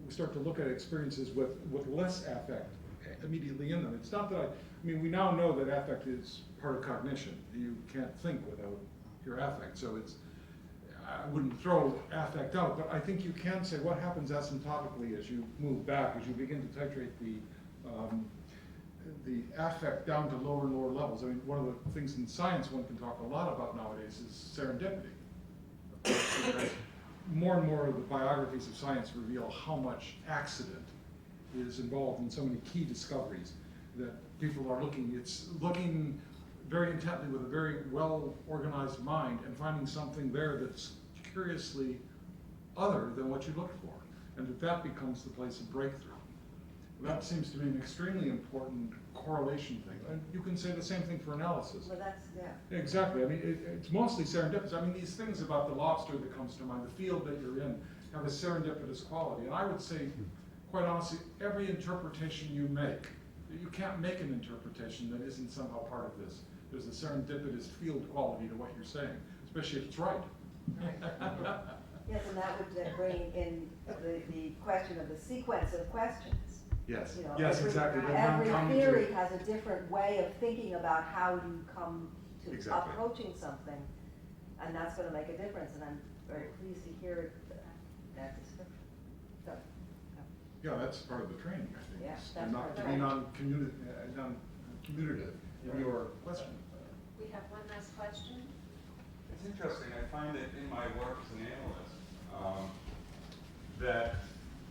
We start to look at experiences with less affect immediately in them. It's not that I mean, we now know that affect is part of cognition. You can't think without your affect. So I wouldn't throw affect out, but I think you can say what happens asymptotically as you move back, as you begin to titrate the affect down to lower and lower levels. I mean, one of the things in science one can talk a lot about nowadays is serendipity. More and more of the biographies of science reveal how much accident is involved in so many key discoveries that people are looking very intently with a very well-organized mind and finding something there that's curiously other than what you looked for, and that becomes the place of breakthrough. That seems to be an extremely important correlation thing. And you can say the same thing for analysis. Well, that's, yeah. Exactly. I mean, it's mostly serendipitous. I mean, these things about the lobster that comes to mind, the field that you're in, have a serendipitous quality. And I would say, quite honestly, every interpretation you make, you can't make an interpretation that isn't somehow part of this. There's a serendipitous field quality to what you're saying, especially if it's right. Yes, and that would bring in the question of the sequence of questions. Yes, You know, yes, exactly. They're Every non-common theory to- has a different way of thinking about how you come to Exactly. approaching something, and that's going to make a difference. And I'm very pleased to hear that description. So, Yeah, that's part of the training, I think. Yeah, is that's not part of to the be training. non-commutative in your question. We have one last question. It's interesting. I find that in my work as an analyst, that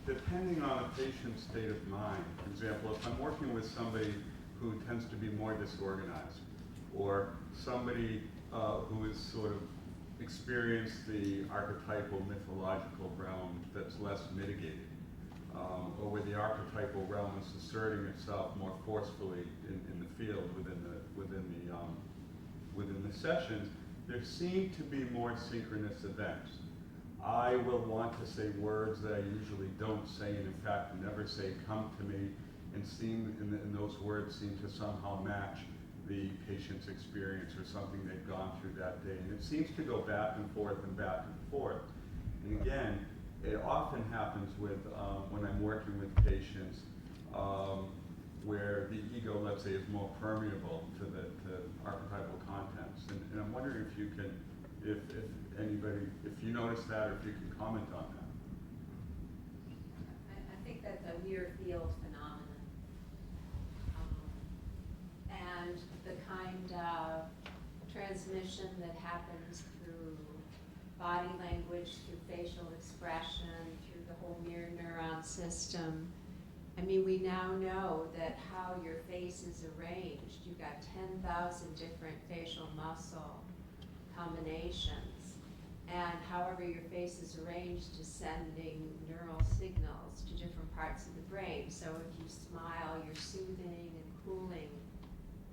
depending on a patient's state of mind, for example, if I'm working with somebody who tends to be more disorganized, or somebody who has sort of experienced the archetypal mythological realm that's less mitigated, or where the archetypal realm is asserting itself more forcefully in the field within the sessions, there seem to be more synchronous events. I will want to say words that I usually don't say, and in fact never say, come to me, and those words seem to somehow match the patient's experience or something they've gone through that day. And it seems to go back and forth and back and forth. And again, it often happens with when I'm working with patients where the ego, let's say, is more permeable to the archetypal contents. And I'm wondering if you can, if you notice that, or if you can comment on that. I think that's a near field phenomenon. And the kind of transmission that happens through body language, through facial expression, through the whole mirror neuron system. I mean, we now know that how your face is arranged, you've got 10,000 different facial muscle combinations. And however your face is arranged is sending neural signals to different parts of the brain. So if you smile, you're soothing and cooling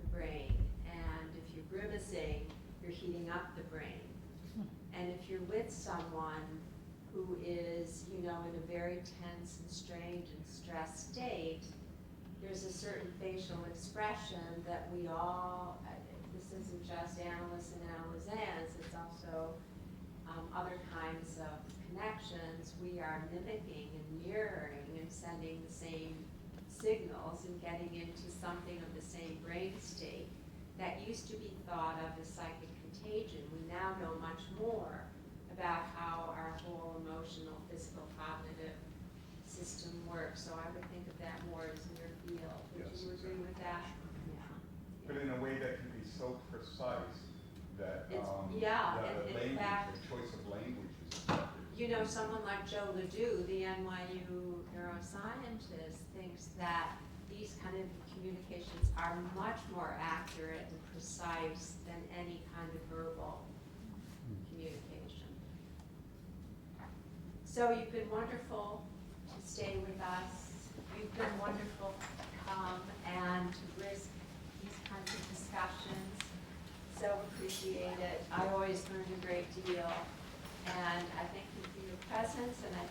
the brain. And if you're grimacing, you're heating up the brain. And if you're with someone who is, in a very tense and strained and stressed state, there's a certain facial expression that we all, this isn't just analysts and analysans, it's also other kinds of connections. We are mimicking and mirroring and sending the same signals and getting into something of the same brain state that used to be thought of as psychic contagion. We now know much more about how our whole emotional, physical, cognitive system works. So I would think of that more as near field. Would Yes, you agree with that? Yeah. But in a way that can be so precise that Yeah, the and in language, fact, the choice of language is effective. Someone like Joe Ledoux, the NYU neuroscientist, thinks that these kind of communications are much more accurate and precise than any kind of verbal communication. So you've been wonderful to stay with us. You've been wonderful to come and to risk these kinds of discussions. So appreciate it. I always learn a great deal. And I thank you for your presence, and I